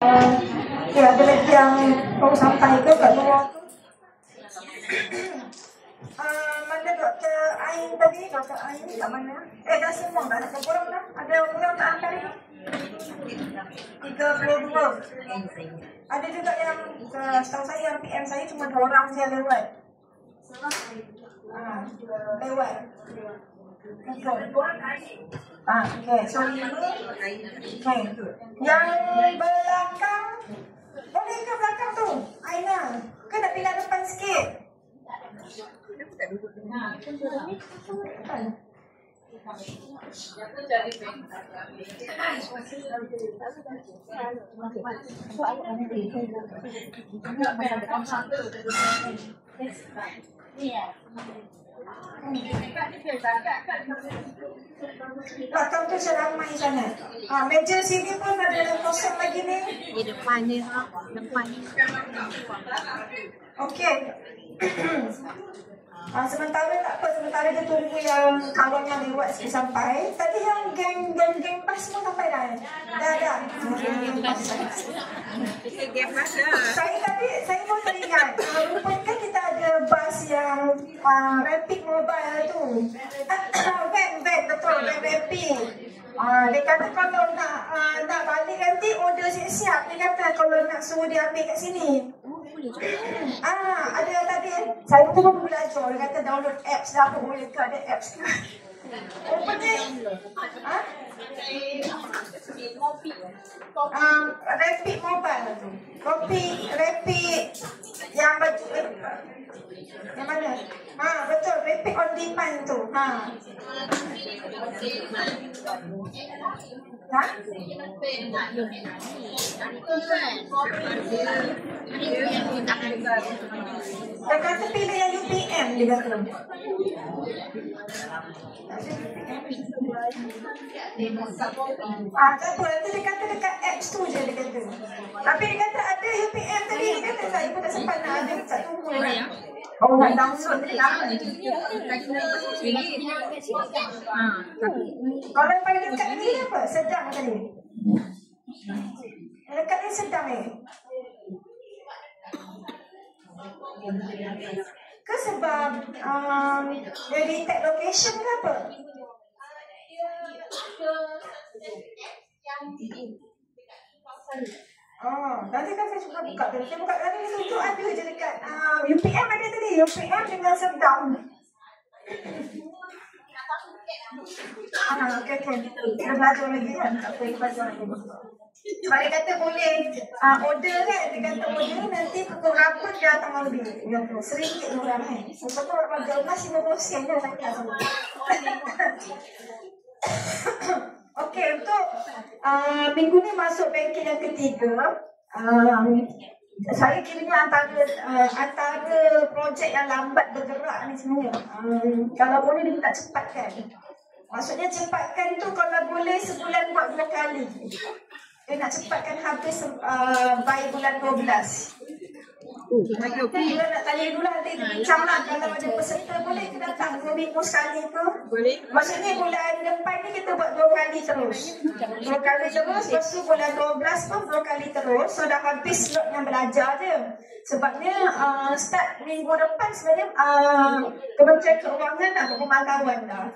Ada lagi yang mau sampai ke kat luar tu? Mana Dr. Ain tadi? Dr. Ain kat mana? Dah semua dah nak kurang dah. Ada kurang tak angkat ni? 32. Ada juga yang setahu saya yang PM saya cuma 2 orang saja lewat. Lewat. Okay, so ini okay. Yang belakang boleh ke belakang tu? Aina, ke nak pindah depan sikit? Belakang tu seramai sangat. Meja sini pun ada kosong lagi ni. Di depan ni, depan ni. Okey. Sementara tak apa, sementara dia tunggu yang kawan yang lewat sikit sampai. Tadi yang geng pas semua sampai dah. Dah. Saya pun teringat. Rupanya kita ada bas yang rapid mobile tu. Van betul, van rapid. Dia kata kalau nak balik nanti order siap-siap. Dia kata kalau nak suruh dia ambil kat sini. Ada tadi saya pun belajar. Dia kata download apps dah apa boleh ke, ada apps ke. Rupanya rapid mobile tu. Kopi rapid yang mana? Betul, rapid on demand tu. Dia kata pilih yang UPM, dia kata. Tak apa, nanti dia kata dekat apps tu je dia kata. Tapi dia kata ada UPM tadi, dia kata saya pun tak sempat nak ada, tak tunggu lagi. Nak download ni lama. Kalau yang paling dekat ni apa? Sedang tadi. Yang dekat ni sedang ni. Ke sebab dia detect location ke apa? Nanti kan saya cuba buka tadi. Saya buka tadi dia tunjuk ada je dekat UPM ada tadi. UPM dengan sedang. Okay. Kita belajar lagi kan? Tak apa, kita belajar lagi. Sebab dia kata boleh order kan. Dia kata order nanti pukul berapa dia datang lebih. Dia kata RM1 orang kan. Sebab tu orang gemas 50 sen je saya kata. Okey, untuk minggu ni masuk bengkel yang ketiga. Saya kiranya antara projek yang lambat bergerak ni sebenarnya. Kalau boleh dia tak cepatkan. Maksudnya cepatkan tu kalau boleh sebulan buat 2 kali. Dia nak cepatkan habis by bulan 12. Kita nak tanya dulu nanti bincang lah. Kalau ada peserta boleh kita datang 2 minggu sekali tu. Boleh. Maksudnya bulan depan ni kita buat 2 kali terus. 2 kali terus. Lepas tu bulan 12 pun 2 kali terus. So dah habis slot yang belajar je. Sebabnya start minggu depan sebenarnya Kementerian Keuangan nak buat pemantauan dah.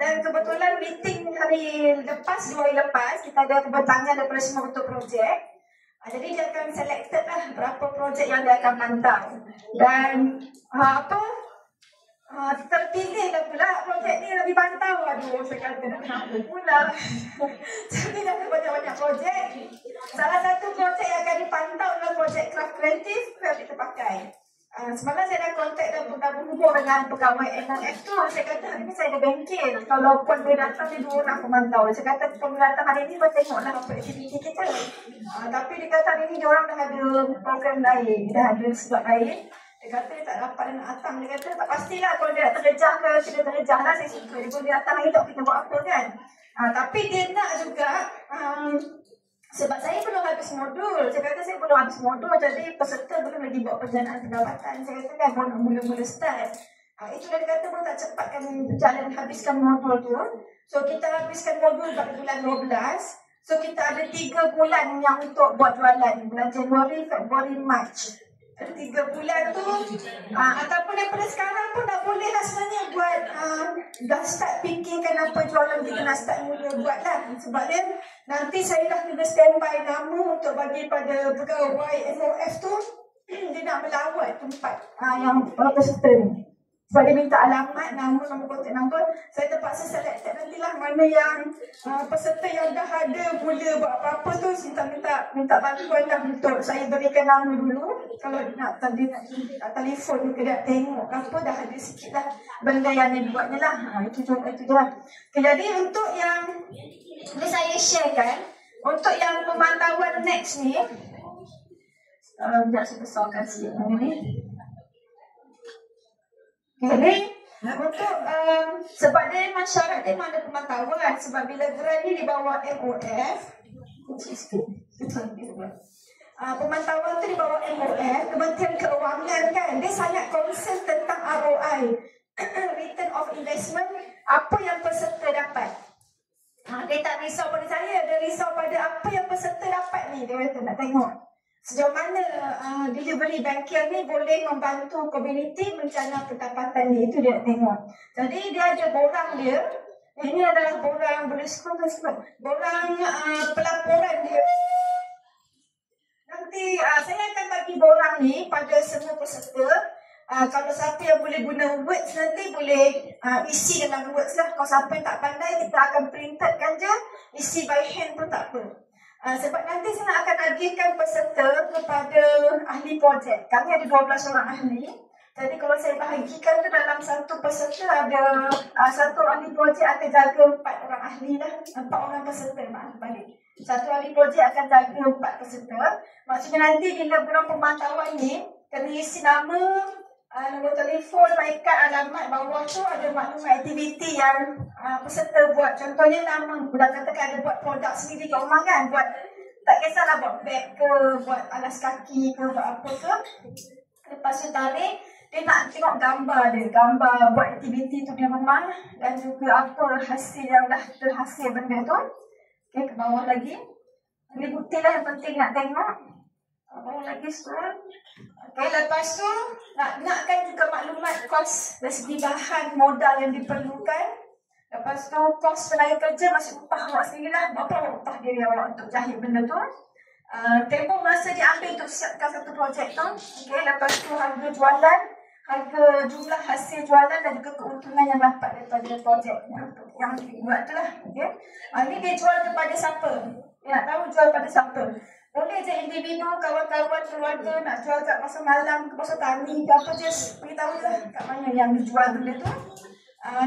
Dan kebetulan meeting hari lepas, 2 hari lepas, kita ada kebetulan daripada semua bentuk projek. Jadi dia akan selected lah berapa projek yang dia akan pantau. Dan terpilih lah pula projek ni lebih pantau. Aduh, saya kata kenapa pula. Jadi dah ada banyak-banyak projek. Salah satu projek yang akan dipantau adalah projek craft kreatif yang kita pakai. Semalam saya dah kontak dan berhubung dengan pegawai NRF tu. Saya kata hari ni saya ada bengkel. Kalau pun dia datang dia 2 orang pemantau. Saya kata pun datang hari ni pun tengoklah apa aktiviti kita. Tapi dia kata hari ni dia orang dah ada program lain. Dah ada slot lain. Dia kata dia tak dapat nak datang. Dia kata tak pastilah kalau dia nak terjejah ke tidak terjejah lah. Saya suka. Dia pun dia datang hari tu kita buat apa kan. Tapi dia nak juga sebab saya belum habis modul. Saya kata saya belum habis modul. Jadi peserta belum lagi buat perjalanan pendapatan. Saya kata kan baru mula-mula start. Itulah dia kata pun tak cepatkan berjalan habiskan modul tu. So kita habiskan modul pada bulan 12. So kita ada 3 bulan yang untuk buat jualan. Bulan Januari, Februari, Mac. 3 bulan tu ataupun daripada sekarang pun dah boleh lah sebenarnya buat dah start fikirkan apa jualan kita nak start mula buat lah. Sebab dia nanti saya dah kena standby nama untuk bagi pada pegawai MOF tu dia nak melawat tempat yang peserta ni. Sebab dia minta alamat, nama, nombor kontak nombor. Saya terpaksa selected nantilah mana yang peserta yang dah ada mula buat apa-apa tu. Minta bantuan dah untuk saya berikan nama dulu. Kalau nak telefon ke dia tengok ke apa, dah ada sikit lah benda yang dia buatnya lah. Itu je lah. Okay, jadi untuk yang ni saya sharekan, untuk yang pemantauan next ni, sekejap saya besarkan sikit ni. Jadi untuk sebab dia memang syarat dia memang ada pemantauan. Sebab bila grant ni di bawah MOF, pemantauan tu di bawah MOF, Kementerian Keuangan kan, dia sangat concern tentang ROI, return of investment, apa yang peserta dapat. Dia tak risau pada saya, dia risau pada apa yang peserta dapat ni. Dia kata nak tengok sejauh mana delivery banking ni boleh membantu komuniti mencana pendapatan ni. Itu dia nak tengok. Jadi dia ada borang dia. Ini adalah borang, boleh scroll ke sebab borang pelaporan dia. Nanti saya akan bagi borang ni pada semua peserta. Kalau siapa yang boleh guna words nanti boleh isi dalam words lah. Kalau siapa yang tak pandai, kita akan printed je. Isi by hand pun tak apa. Sebab nanti saya akan agihkan peserta kepada ahli projek. Kami ada 12 orang ahli. Jadi kalau saya bahagikan tu dalam satu peserta ada satu ahli projek akan jaga 4 orang ahli lah. 4 orang peserta balik. Satu ahli projek akan jaga 4 peserta. Maksudnya nanti bila bulan pemantauan ni, kena isi nama, nombor telefon, laikan, alamat. Bawah tu ada maklumat aktiviti yang peserta buat. Contohnya nama, budak katakan ada buat produk sendiri kat rumah kan. Buat, tak kisahlah buat beg ke, buat alas kaki ke, buat apa ke. Lepas tu tarik, dia nak tengok gambar dia. Gambar buat aktiviti tu di rumah. Dan juga apa hasil yang dah terhasil benda tu. Okay, ke bawah lagi. Ini bukti lah yang penting nak tengok. Bawah lagi scroll. Okay, lepas tu nakkan juga maklumat kos dari segi bahan modal yang diperlukan. Lepas tu kos tenaga kerja masih upah awak sendiri lah. Berapa upah diri awak untuk jahit benda tu. Tempoh masa diambil untuk siapkan satu projek tu. Okay, lepas tu harga jualan, harga jumlah hasil jualan dan juga keuntungan yang dapat daripada projek yang dibuat tu lah. Okay. Ini dia jual kepada siapa? Dia nak tahu jual pada siapa. Boleh je individu, kawan-kawan, keluarga nak jual kat pasar malam, ke pasar tani ke apa, just beritahu lah kat mana yang dijual benda tu.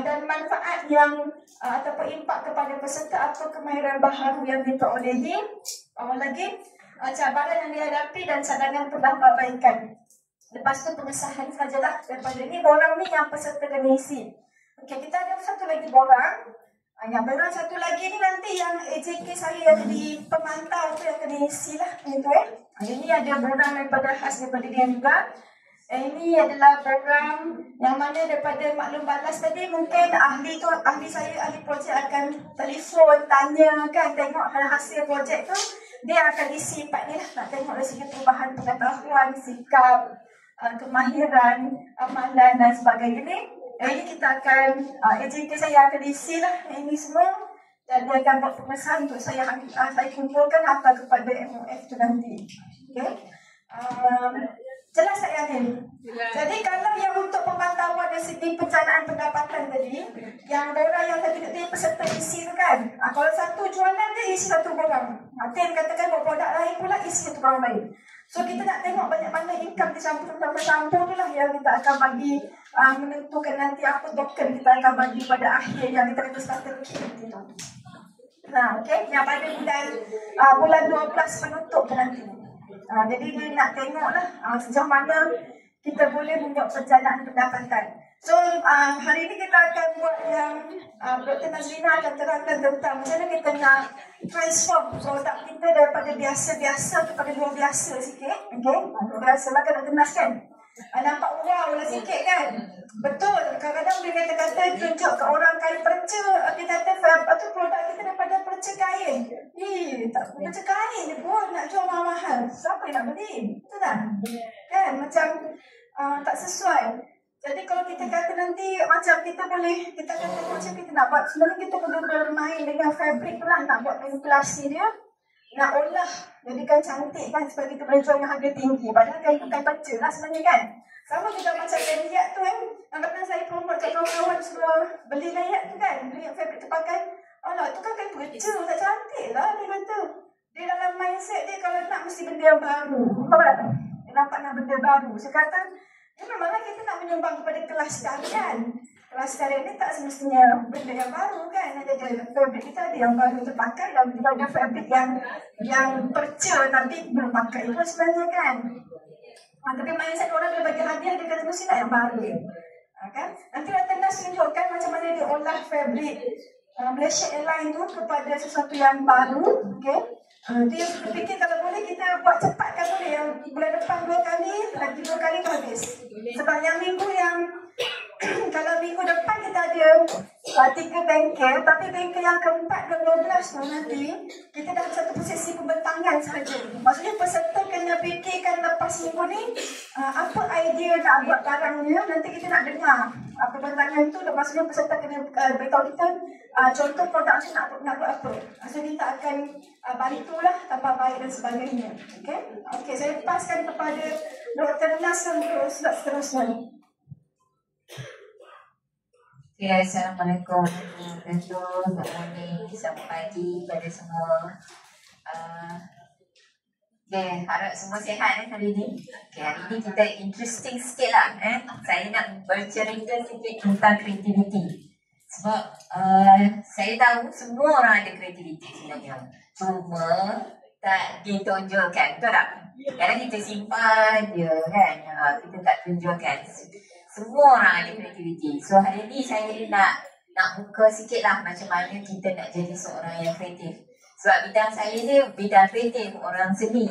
Dan manfaat yang ataupun impak kepada peserta, apa kemahiran baharu yang diperolehi. Awal lagi, cabaran yang dihadapi dan cadangan perbaikan. Lepas tu pengesahan sajalah daripada ni. Borang ni yang peserta kena isi. Okey, kita ada satu lagi borang. Yang borang satu lagi ni nanti yang AJK saya yang di pemantau tu yang kena isi lah. Ini ada borang daripada khas daripada dia juga. Ini adalah borang yang mana daripada maklum balas tadi. Mungkin ahli saya, ahli projek akan telefon, tanya kan, tengok hasil projek tu. Dia akan isi 4 ni lah. Nak tengok dari segi perubahan pengetahuan, sikap, kemahiran, amalan dan sebagainya ni. Ini kita akan, AJK saya akan isi lah ini semua. Dan dia akan buat pemesan untuk saya kumpulkan hantar kepada MOF tu nanti. Okay. Jelas tak yang ni? Jadi kalau yang untuk pemantauan dari segi perencanaan pendapatan tadi, yang orang yang tadi peserta isi tu kan, kalau satu jualan dia isi satu borang. Nanti katakan buat produk lain pula isi satu borang lain. So kita nak tengok banyak mana income dicampur-campur tu lah yang kita akan bagi menentukan nanti apa token kita akan bagi pada akhir yang kita kata starter kit nanti tu. Okay, yang pada bulan 12 penutup nanti. Jadi dia nak tengok lah sejauh mana kita boleh membuat perencanaan pendapatan. So hari ini kita akan buat yang Dr. Nazrina akan terangkan tentang macam mana kita nak transform produk kita daripada biasa-biasa kepada luar biasa sikit. Okay, luar biasa lah kan nak kenas kan. Nampak wow lah sikit kan. Betul. Kadang-kadang dia kata-kata tunjuk ke orang kain perca. Dia kata produk kita daripada perca kain. Tak perca kain je pun nak jual mahal-mahal. Siapa yang nak beli? Betul tak? Kan macam tak sesuai. Jadi kalau kita kata nanti macam kita kata macam kita nak buat, sebenarnya kita perlu bermain dengan fabric lah, nak buat manipulasi dia, nak olah, jadikan cantik kan, supaya kita boleh jual dengan harga tinggi. Padahal kain itu kain perca lah sebenarnya kan. Sama juga macam layak tu kan, kadang-kadang saya promote kat kawan-kawan suruh beli layak tu kan, beli fabric tu pakai, alah tu kan kain perca, tak cantik lah dia kata. Dia dalam mindset dia kalau nak mesti benda yang baru. Tahu tak? Dia nampak nak benda baru. Saya kata, memanglah kita nak menyumbang kepada kelas tarian. Kelas tarian ni tak semestinya benda yang baru kan. Ada fabric kita ada yang baru terpakai dan juga ada fabric yang perca tapi belum pakai itu sebenarnya kan. Tapi mindset orang bila bagi hadiah dia kata mesti nak yang baru. Kan? Nanti Ratenas tunjukkan macam mana dia olah fabric Malaysia Airlines tu kepada sesuatu yang baru. Okay? Dia fikir kalau boleh kita buat cepat kan boleh. Yang bulan depan 2 kali, lagi 2 kali tu habis. Sebab yang minggu yang kalau minggu depan kita ada 3 bengkel, tapi bengkel yang keempat dan 12 tu nanti kita dah satu posisi pembentangan sahaja. Maksudnya peserta kena fikirkan lepas minggu ni apa idea nak buat barangnya, nanti kita nak dengar pembentangan tu. Maksudnya peserta kena beritahu kita contoh produk tu nak buat apa. Maksudnya kita akan balik tu lah tanpa baik dan sebagainya. Okay, saya paskan kepada Dr. Nas untuk slot seterusnya. Okay, Assalamualaikum warahmatullahi wabarakatuh. Good morning, selamat pagi kepada semua. Okay, harap semua sihat hari ni. Okay, hari ni kita interesting sikit lah. Saya nak bercerita sikit tentang kreativiti. Sebab saya tahu semua orang ada kreativiti sebenarnya. Cuma tak ditunjukkan, betul tak? Kadang kita simpan je kan, kita tak tunjukkan. Semua orang ada kreativiti. So hari ni saya nak buka sikit lah macam mana kita nak jadi seorang yang kreatif. Sebab bidang saya ni bidang kreatif, orang seni.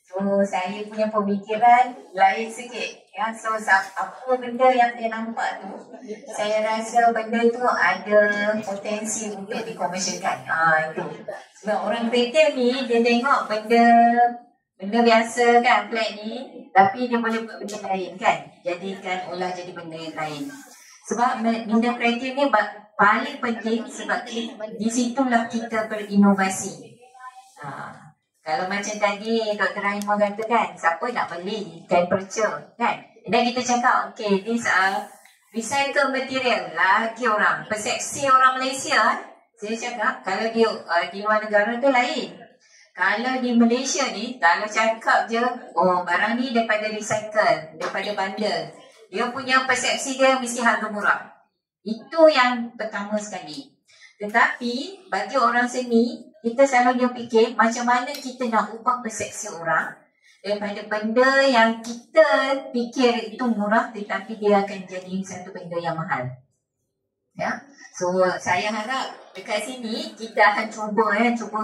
So saya punya pemikiran lain sikit. Ya, so apa benda yang saya nampak tu, saya rasa benda tu ada potensi untuk dikomersialkan. Itu. Sebab orang kreatif ni dia tengok benda biasa kan, flat ni, tapi dia boleh buat benda lain kan, jadikan olah jadi benda lain. Sebab benda kreatif ni paling penting sebab di situlah kita berinovasi. Kalau macam tadi Dr. Rahimah kata kan, siapa nak beli kain perca kan, dan kita cakap okay, this recycle material lagi orang, persepsi orang Malaysia, saya cakap kalau di luar negara tu lain. Kalau di Malaysia ni, kalau cakap je, oh barang ni daripada recycle, daripada bandar, dia punya persepsi dia mesti harga murah. Itu yang pertama sekali. Tetapi bagi orang seni, kita selalu dia fikir macam mana kita nak ubah persepsi orang daripada benda yang kita fikir itu murah tetapi dia akan jadi satu benda yang mahal. Ya. So saya harap dekat sini kita akan cuba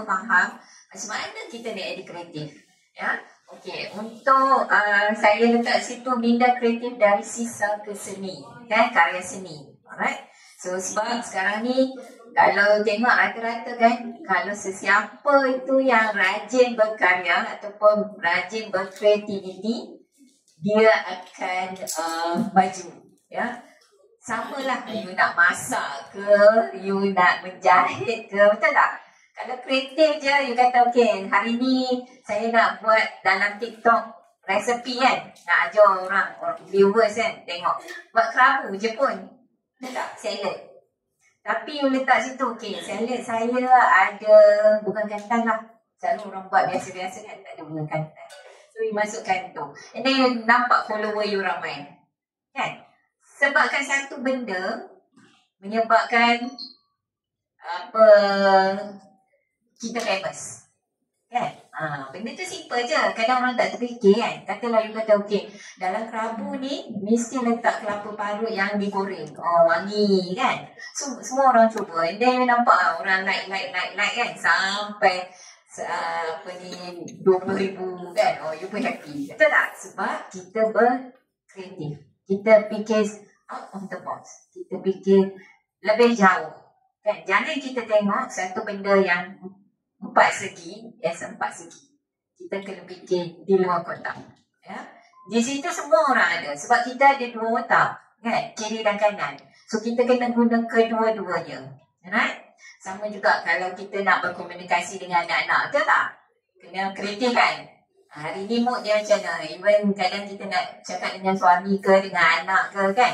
faham macam mana kita nak jadi kreatif. Ya. Okey, untuk saya letak situ minda kreatif dari sisa ke seni, kan, karya seni. Alright. So sebab sekarang ni kalau tengok rata-rata kan, kalau sesiapa itu yang rajin berkarya ataupun rajin berkreativiti, dia akan maju. Ya. Samalah you nak masak ke, you nak menjahit ke, betul tak? Kalau kreatif je, you kata okay, hari ni saya nak buat dalam TikTok resepi kan, nak ajar orang viewers kan, tengok buat kerabu je pun, betul tak? Salad. Tapi you letak situ, okay, salad saya ada bunga kentang lah. Selalu orang buat biasa-biasa kan, tak ada bunga kentang. So you masukkan tu, and then you nampak follower you ramai kan. Sebabkan satu benda menyebabkan apa kita famous kan. Benda tu simple je. Kadang orang tak terfikir kan. Katalah you kata okay, dalam kerabu ni mesti letak kelapa parut yang digoreng, wangi kan. So semua orang cuba, and then you nampak orang like kan, sampai apa ni 20,000 kan. You pun happy, betul tak? Sebab kita kreatif. Kita fikir out of the box. Kita fikir lebih jauh. Kan? Jangan kita tengok satu benda yang 4 segi, empat segi. Kita kena fikir di luar kotak. Ya? Di situ semua orang ada. Sebab kita ada 2 otak. Kan? Kiri dan kanan. So kita kena guna kedua-duanya. Right? Sama juga kalau kita nak berkomunikasi dengan anak-anak. Betul tak? Kena kreatif kan? Hari ni mood dia macam mana? Even kadang kita nak cakap dengan suami ke, dengan anak ke kan?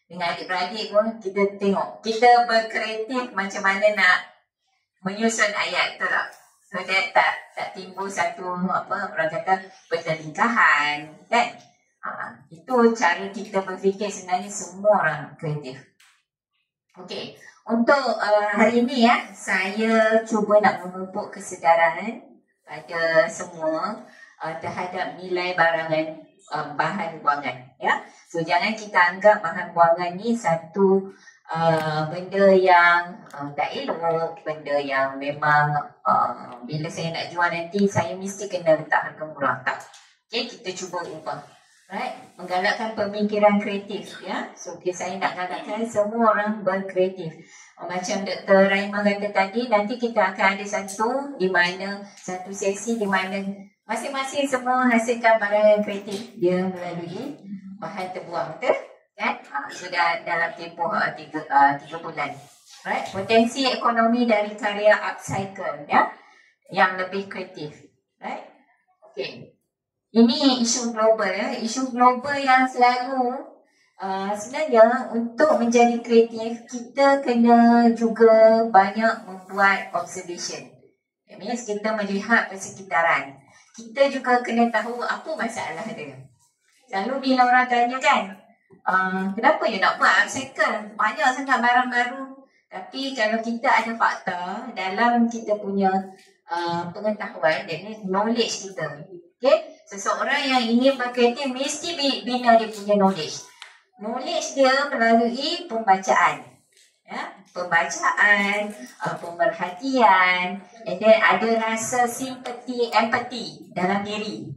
Dengan adik-beradik pun kita tengok. Kita berkreatif macam mana nak menyusun ayat. Betul tak? So that tak timbul satu orang kata pertelingkahan kan? Itu cara kita berfikir sebenarnya semua orang kreatif. Okey. Untuk hari ini ya, saya cuba nak memupuk kesedaran pada semua terhadap nilai bahan wangan ya. So jangan kita anggap bahan wangan ni satu benda yang tak elok, benda yang memang bila saya nak jual nanti saya mesti kena letak harga murah. Tak. Okay, kita cuba ubah. Right? Menggalakkan pemikiran kreatif ya. So saya nak galakkan semua orang berkreatif. Macam Dr. Rahimah kata tadi, nanti kita akan ada satu sesi di mana masing-masing semua hasilkan barang yang kreatif dia melalui bahan terbuang. Betul? Kan? Sudah dalam tempoh 3 bulan. Right? Potensi ekonomi dari karya upcycle ya, yang lebih kreatif. Right? Okay. Ini isu global ya. Isu global yang selalu sebenarnya untuk menjadi kreatif kita kena juga banyak membuat observation. That means kita melihat persekitaran. Kita juga kena tahu apa masalah dia. Selalu bila orang tanya kan, kenapa you nak buat upcycle? Banyak sangat barang baru. Tapi kalau kita ada fakta dalam kita punya pengetahuan, that means knowledge kita. Okay? Seseorang yang ingin berkreatif mesti bina dia punya knowledge. Knowledge dia melalui pembacaan. Ya? Pembacaan, pemerhatian, and then ada rasa simpati, empati dalam diri.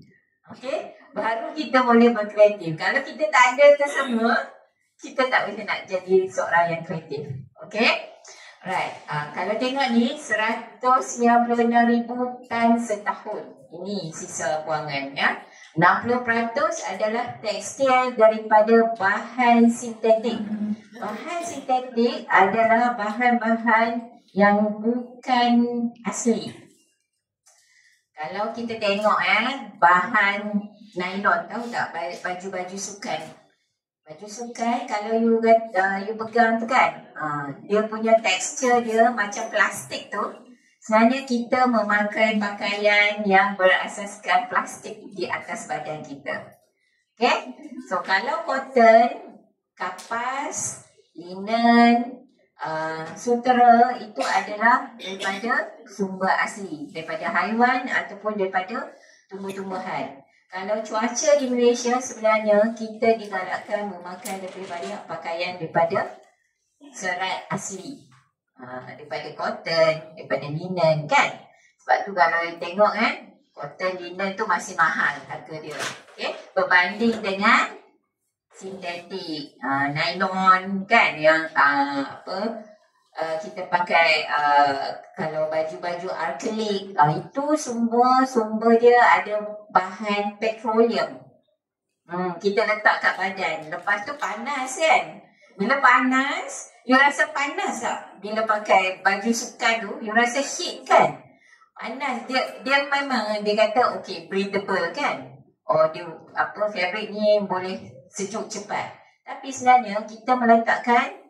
Okay? Baru kita boleh berkreatif. Kalau kita tak ada itu semua, kita tak boleh nak jadi seorang yang kreatif. Okay? Right. Kalau tengok ni 196,000 tan setahun. Ini sisa buangan ya. 60% adalah tekstil daripada bahan sintetik. Bahan sintetik adalah bahan-bahan yang bukan asli. Kalau kita tengok bahan nylon, tahu tak baju-baju sukan? Baju sukan kalau you pegang tu kan, dia punya tekstur dia macam plastik tu. Sebenarnya kita memakai pakaian yang berasaskan plastik di atas badan kita. Okay? So kalau cotton, kapas, linen, sutera itu adalah daripada sumber asli, daripada haiwan ataupun daripada tumbuh-tumbuhan. Kalau cuaca di Malaysia sebenarnya kita digalakkan memakai lebih banyak pakaian daripada serat asli. Daripada cotton, daripada linen kan. Sebab tu kalau tengok kan, cotton, linen tu masih mahal harga dia. Okay? Berbanding dengan sintetik, nylon kan yang kita pakai kalau baju-baju akrilik, itu semua sumber dia ada bahan petroleum. Kita letak kat badan. Lepas tu panas kan. Bila panas, you rasa panas tak? Bila pakai baju sukan tu, you rasa heat kan? Panas. Dia memang dia kata okay, breathable kan? Dia fabric ni boleh sejuk cepat. Tapi sebenarnya kita meletakkan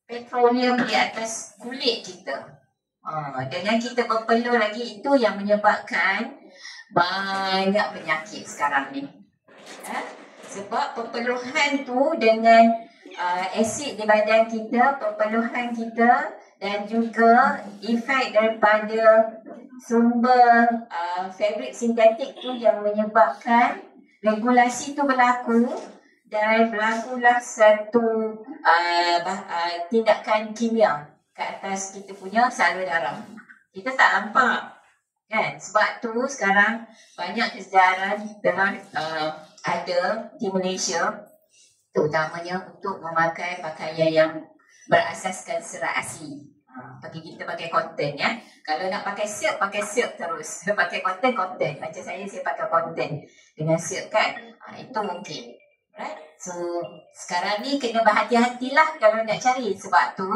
petroleum di atas kulit kita. Dengan kita berpeluh lagi, itu yang menyebabkan banyak penyakit sekarang ni. Sebab perpeluhan tu dengan asid di badan kita, perpeluhan kita dan juga efek daripada sumber fabrik sintetik tu yang menyebabkan regulasi tu berlaku dan berlakulah satu tindakan kimia ke atas kita punya salur darah. Kita tak nampak. Kan? Sebab tu sekarang banyak kesedaran telah ada di Malaysia, terutamanya untuk memakai pakaian yang berasaskan serat asli. Kita pakai cotton ya. Kalau nak pakai silk terus. Pakai cotton. Macam saya pakai cotton dengan silk kan. Itu mungkin. Right? So sekarang ni kena berhati-hatilah kalau nak cari. Sebab tu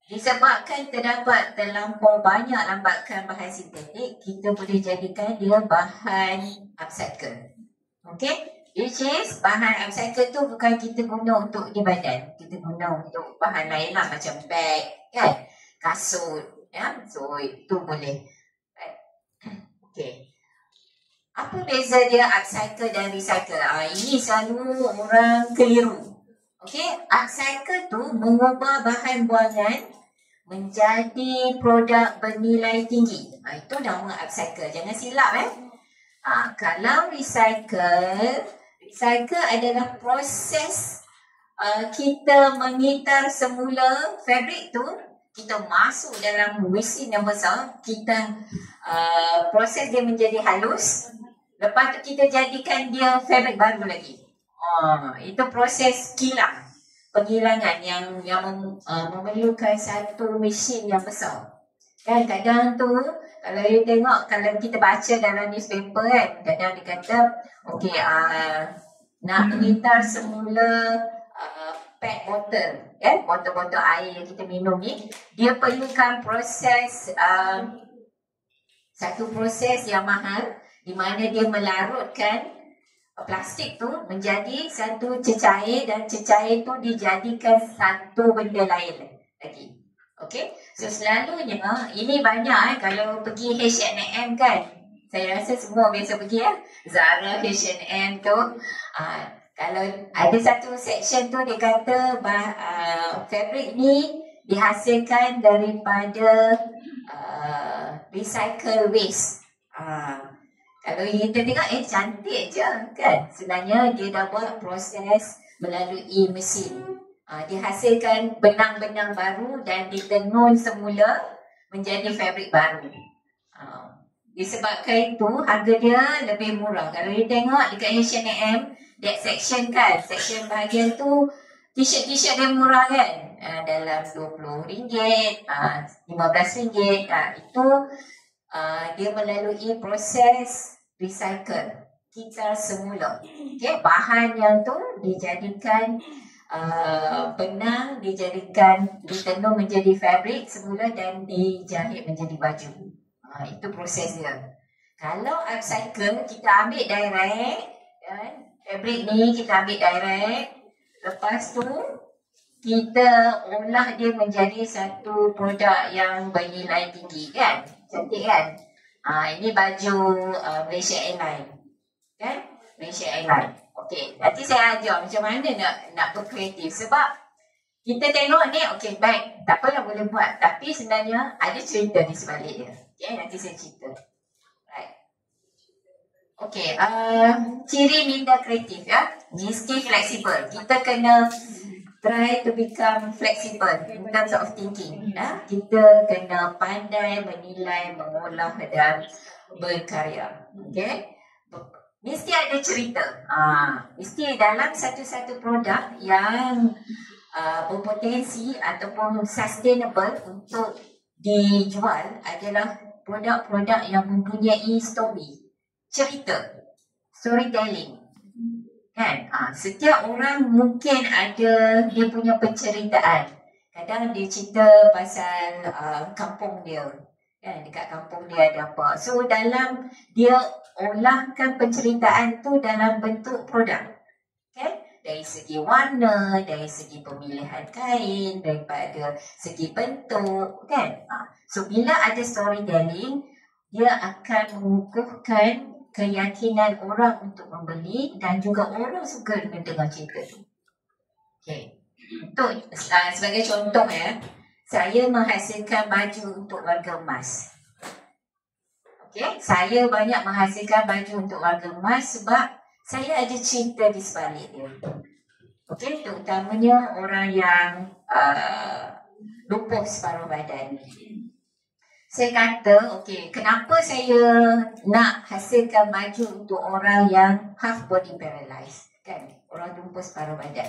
disebabkan terdapat terlampau banyak lambakan bahan sintetik, kita boleh jadikan dia bahan upcycle. Okay? Which is bahan upcycle tu bukan kita guna untuk di badan, kita guna untuk bahan lain lah, macam bag kan, kasut ya. So itu boleh. Okay, apa beza dia upcycle dan recycle? Ini selalu orang keliru. Okay, upcycle tu mengubah bahan buangan menjadi produk bernilai tinggi. Itu nama upcycle, jangan silap Kalau recycle adalah proses kita mengitar semula fabrik tu, kita masuk dalam mesin yang besar, kita proses dia menjadi halus, lepas tu kita jadikan dia fabrik baru lagi. Itu proses penggilangan yang memerlukan satu mesin yang besar. Kan kadang tu kalau you tengok, kalau kita baca dalam newspaper kan, kadang dia kata okey, nak mengitar semula PET botol, botol-botol air yang kita minum ni, dia perlukan proses satu proses yang mahal, di mana dia melarutkan plastik tu menjadi satu cecair, dan cecair tu dijadikan satu benda lain lagi. Okay, so selalunya ini banyak kalau pergi H&M kan, saya rasa semua biasa pergi Zara, H&M tu, kalau ada satu section tu dia kata fabric ni dihasilkan daripada recycle waste. Kalau kita tengok cantik je kan, sebenarnya dia dah buat proses melalui mesin. Dihasilkan benang-benang baru dan ditenun semula menjadi fabrik baru. Disebabkan itu harga dia lebih murah. Kalau you tengok dekat H&M, that section kan, section bahagian tu t-shirt dia murah kan, dalam RM20, RM15. Itu dia melalui proses recycle, kita semula. Okay, bahan yang tu dijadikan benang, ditenun menjadi fabrik semula dan dijahit menjadi baju. Itu proses dia. Kalau upcycle, kita ambil direct fabrik ni, kita ambil direct, lepas tu kita olah dia menjadi satu produk yang bernilai tinggi kan. Cantik kan? Ini baju Malaysia Airlines kan, Malaysia Airlines. Okey, nanti saya ajar macam mana nak berkreatif. Sebab kita tengok ni, okey baik, tak apalah boleh buat, tapi sebenarnya ada cerita di sebalik dia. Okey, nanti saya cerita. Right. Okey, ciri minda kreatif mesti fleksibel. Kita kena try to become flexible in terms of thinking. Kita kena pandai menilai, mengolah dan berkarya. Okey, mesti ada cerita. Mesti dalam satu-satu produk yang berpotensi ataupun sustainable untuk dijual adalah produk-produk yang mempunyai story, cerita, storytelling. Kan? Setiap orang mungkin ada dia punya penceritaan. Kadang dia cerita pasal kampung dia. Kan? Dekat kampung dia ada apa. So dalam dia olahkan penceritaan tu dalam bentuk produk. Okay? Dari segi warna, dari segi pemilihan kain, daripada segi bentuk. Kan? So bila ada storytelling, dia akan mengukuhkan keyakinan orang untuk membeli dan juga orang suka mendengar cerita tu. Okay. Untuk sebagai contoh saya menghasilkan baju untuk warga emas. Okay, saya banyak menghasilkan baju untuk warga emas sebab saya ada cerita di sebalik dia. Okay, terutamanya orang yang lumpuh separuh badan. Saya kata, okey, kenapa saya nak hasilkan baju untuk orang yang half body paralyzed, kan? Orang tumpu separuh badan.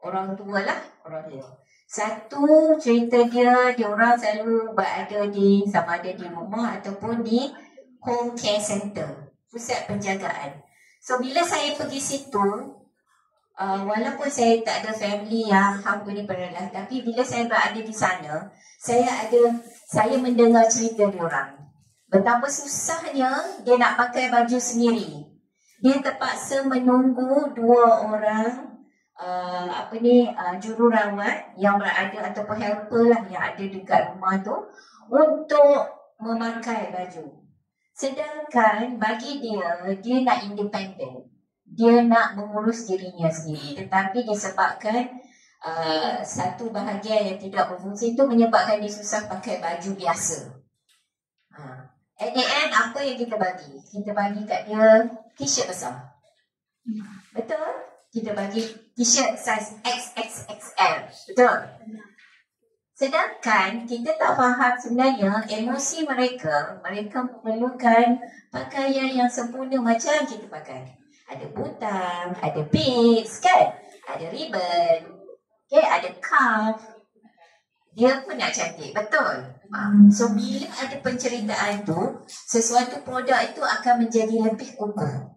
Orang tua lah, orang tua. Satu cerita dia orang selalu berada di, sama ada di rumah ataupun di home care center, pusat penjagaan. So bila saya pergi situ, walaupun saya tak ada family yang half body paralyzed, tapi bila saya berada di sana, saya mendengar cerita diorang. Betapa susahnya dia nak pakai baju sendiri. Dia terpaksa menunggu dua orang jururawat yang berada ataupun helper lah yang ada dekat rumah tu untuk memakai baju. Sedangkan bagi dia nak independen. Dia nak mengurus dirinya sendiri. Tetapi disebabkan satu bahagian yang tidak berfungsi itu menyebabkan dia susah pakai baju biasa. At the end, apa yang kita bagi? Kita bagi kat dia t-shirt besar. Betul? Kita bagi t-shirt size XXXL. Betul? Sedangkan kita tak faham sebenarnya emosi mereka memerlukan pakaian yang sempurna macam kita pakai. Ada butang, ada beads, kan? Ada ribbon. Okay, ada cuff. Dia pun nak cantik, betul? So bila ada penceritaan tu, sesuatu produk itu akan menjadi lebih kukuh.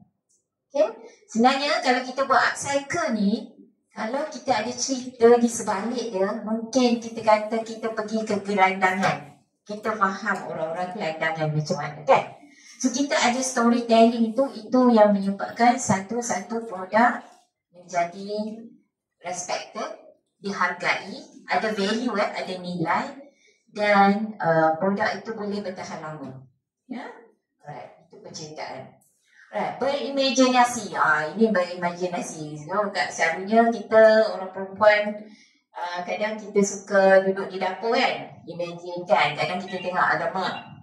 Okay? Sebenarnya kalau kita buat upcycle ni, kalau kita ada cerita di sebalik dia, mungkin kita kata kita pergi ke gelandangan. Kita faham orang-orang gelandangan macam mana, kan? So kita ada storytelling itu yang menyebabkan satu-satu produk menjadi respected, dihargai, ada value, ada nilai, dan produk itu boleh bertahan lama. Ya, right, itu penceritaan. Right, berimajinasi. Ini berimajinasi. So, selalunya kita orang perempuan kadang kita suka duduk di dapur, kan? Imagine, kan? Kadang kita tengok alamak,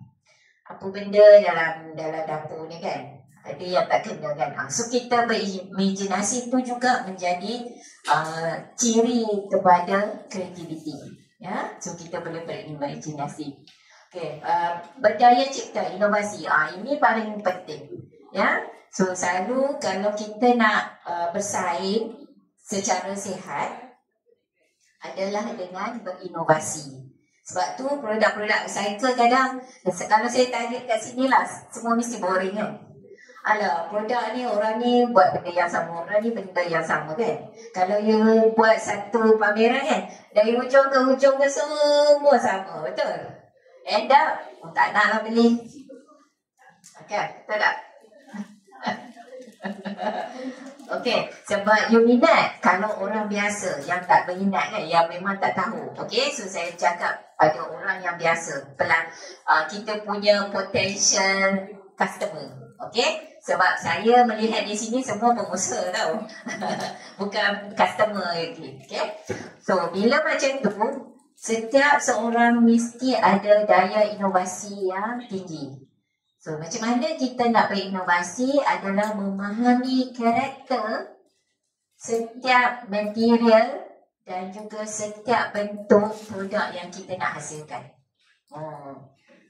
apa benda dalam dapur ni, kan? Ada yang tak kena, kan? So kita berimajinasi itu juga menjadi ciri kepada kreativiti. Ya, so kita boleh berimajinasi. Okay, berdaya cipta, inovasi. Ini paling penting. Ya, so selalu kalau kita nak bersaing secara sihat adalah dengan berinovasi. Sebab tu produk-produk recycle kadang, kalau saya tarik kat sini lah, semua mesti boring, kan? Alah, produk ni orang ni buat benda yang sama, orang ni benda yang sama, kan? Kalau you buat satu pameran, kan, dari hujung ke hujung ke semua sama, betul? End up, tak nak lah beli. Okay, betul tak? Okay, sebab you minat. Kalau orang biasa yang tak berminat, kan, yang memang tak tahu. Okay, so saya cakap pada orang yang biasa, kita punya potential customer. Okay, sebab saya melihat di sini semua pengusaha tau. Bukan customer lagi. Okay, so bila macam tu, setiap seorang mesti ada daya inovasi yang tinggi. So, macam mana kita nak berinovasi adalah memahami karakter setiap material dan juga setiap bentuk produk yang kita nak hasilkan.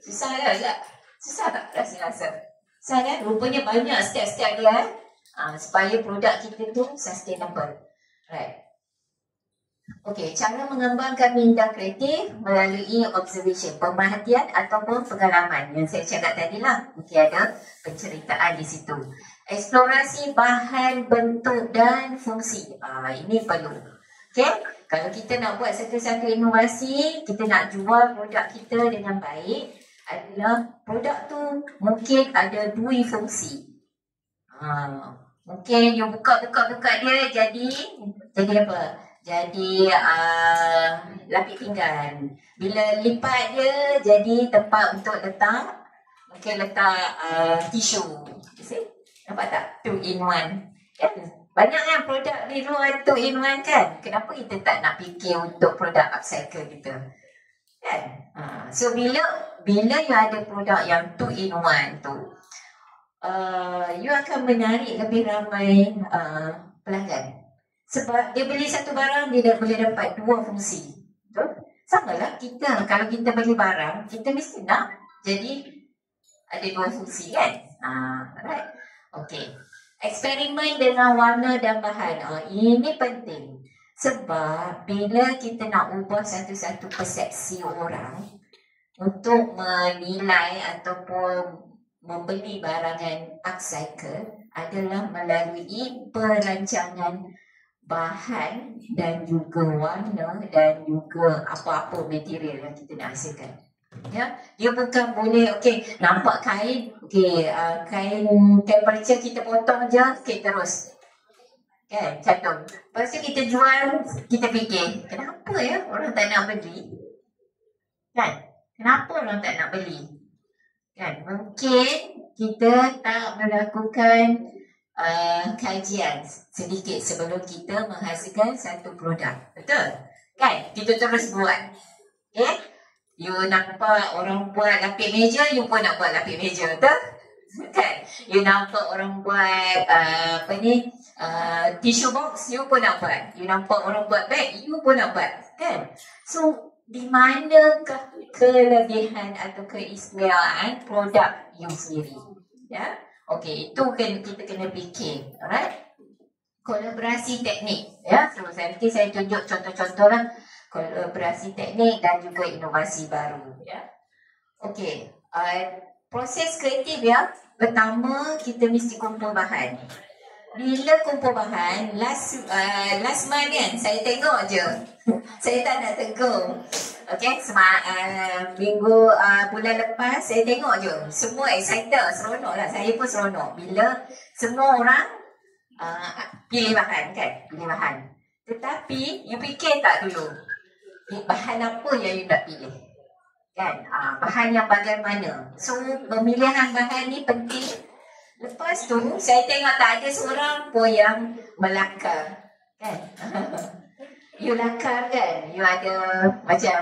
Susah tak? Susah tak rasa-rasa? Susah kan? Rupanya banyak step-step dia supaya produk kita tu sustainable. Right. Okey, cara mengembangkan minda kreatif melalui observation, pemerhatian ataupun pengalaman. Yang saya cakap tadi lah, mungkin ada penceritaan di situ. Eksplorasi bahan, bentuk dan fungsi. Ini perlu. Okey, kalau kita nak buat satu-satu inovasi, kita nak jual produk kita dengan baik, adalah produk tu mungkin ada dua fungsi. Mungkin you buka dia jadi apa? Jadi lapik pinggan. Bila lipat dia jadi tempat untuk letak, mungkin letak tisu. Nampak tak? 2 in 1. Kan? Banyak kan produk di luar 2 in 1, kan? Kenapa kita tak nak fikir untuk produk upcycle kita? Kan? So bila you ada produk yang 2 in 1 tu, you akan menarik lebih ramai pelanggan. Sebab dia beli satu barang, dia dah boleh dapat dua fungsi. Betul? Sama lah kita, kalau kita beli barang, kita mesti nak jadi ada dua fungsi kan. Right. Okay. Eksperimen dengan warna dan bahan. Ini penting. Sebab bila kita nak ubah satu-satu persepsi orang untuk menilai ataupun membeli barangan upcycle adalah melalui perancangan bahan dan juga warna dan juga apa-apa material yang kita nak hasilkan. Ya, dia bukan boleh nampak kain, kain temperature kita potong je, terus. Kan, contoh. Lepas tu kita jual, kita fikir, kenapa ya orang tak nak beli? Kan? Kenapa orang tak nak beli? Kan, mungkin kita tak melakukan kajian sedikit sebelum kita menghasilkan satu produk. Betul? Kan? Kita terus buat. You nampak orang buat lapik meja, you pun nak buat lapik meja. Betul? Kan? You nampak orang buat tissue box, you pun nak buat. You nampak orang buat bag, you pun nak buat. Kan? So, di manakah kelebihan atau keistimewaan produk you sendiri? Ya? Okey, itu kita kena fikir. Alright? Kolaborasi teknik. Ya, so nanti saya tunjuk contoh-contoh lah. Kolaborasi teknik dan juga inovasi baru. Ya. Okey, proses kreatif ya. Pertama, kita mesti kumpul bahan. Bila kumpul bahan, last month kan, saya tengok je. Saya tak nak tegur. Okay, minggu bulan lepas saya tengok je. Semua excited, seronok lah. Saya pun seronok bila semua orang pilih bahan kan, pilih bahan. Tetapi, you fikir tak dulu, bahan apa yang you nak pilih? Kan, bahan yang bagaimana? So, pemilihan bahan ni penting. Lepas tu, saya tengok tak ada seorang pun yang melakar. Kan? You lakar kan? You ada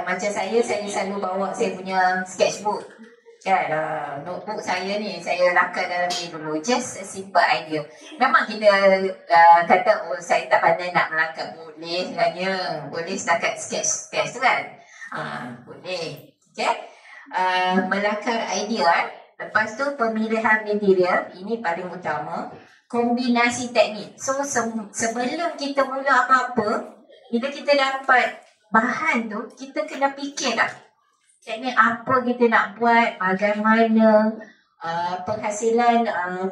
macam saya selalu bawa saya punya sketchbook. Kan? Notebook saya ni, saya lakar dalam ni dulu. Just a simple idea. Memang kita kata, saya tak pandai nak melakar. Boleh sebenarnya. Boleh setakat sketch tu kan? Boleh. Okay? Melakar idea. Lepas tu pemilihan material. Ini paling utama. Kombinasi teknik. So, sebelum kita mula apa-apa, bila kita dapat bahan tu, kita kena fikir dah. Teknik apa kita nak buat, bagaimana penghasilan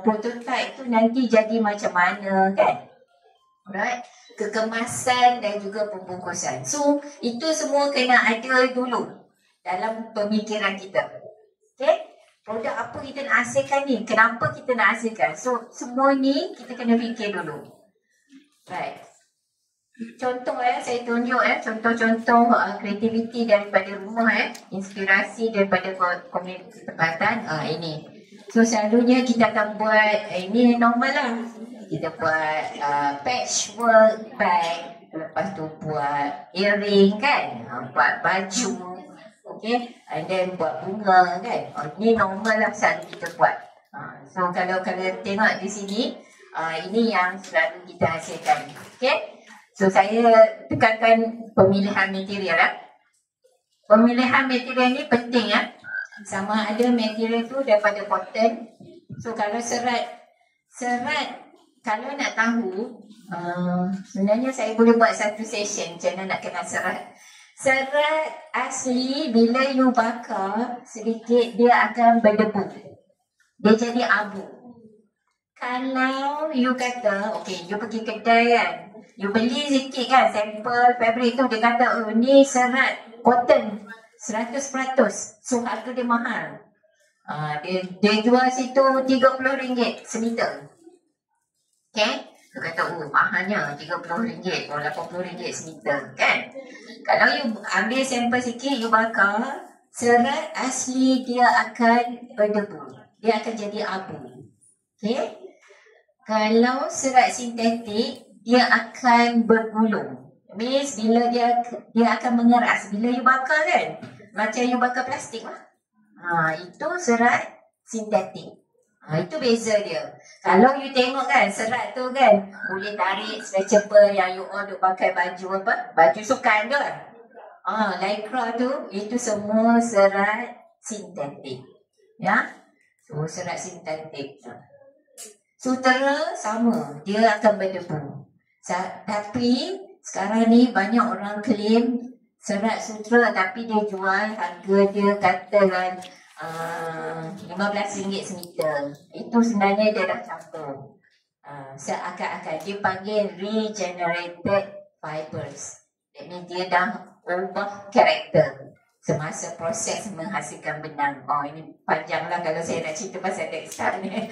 prototype tu nanti jadi macam mana kan. Alright. Kekemasan dan juga pembungkusan. So, itu semua kena ada dulu dalam pemikiran kita. Okay. Produk apa kita nak hasilkan ni? Kenapa kita nak hasilkan? So, semua ni kita kena fikir dulu. Right. Contoh saya tunjuk contoh-contoh kreativiti daripada rumah inspirasi daripada komuniti tempatan ini. So selalunya kita akan buat ini normal lah. Kita buat patchwork bag, lepas tu buat earring kan, buat baju, okay, and then buat bunga kan. Ini normal lah selalu kita buat. So kalau tengok di sini, ini yang selalu kita hasilkan, okay. So, saya tekankan pemilihan material. Pemilihan material ni penting. Sama ada material tu daripada cotton. So, kalau serat, kalau nak tahu, sebenarnya saya boleh buat satu session macam mana nak kenal serat. Serat asli, bila you bakar sedikit, dia akan berdebu. Dia jadi abu. Kalau you kata, okay, you pergi kedai kan, you beli sikit kan, sampel fabric tu, dia kata, ni serat cotton 100%. So, harga dia mahal. Dia jual situ RM30 semeter. Okay? Dia kata, mahalnya RM30 atau RM80 semeter. Kan? Kalau you ambil sampel sikit, you bakar, serat asli dia akan berdebu. Dia akan jadi abu. Okay? Kalau serat sintetik, dia akan bergulung. Means bila dia akan mengeras. Bila you bakar kan, macam you bakar plastik lah. Itu serat sintetik. Itu beza dia. Kalau you tengok kan, serat tu kan, boleh tarik stretchable yang you all duk pakai baju apa? Baju sukan tu kan. Lycra tu itu semua serat sintetik. Ya. So serat sintetik. Sutera sama, dia akan berdebu. Tapi sekarang ni banyak orang claim serat sutera tapi dia jual harga dia katakan RM15 semeter. Itu sebenarnya dia dah campur. Seakan-akan dia panggil regenerated fibers. That means dia dah ubah karakter semasa proses menghasilkan benang. Ini panjanglah kalau saya nak cerita pasal tekstil ni.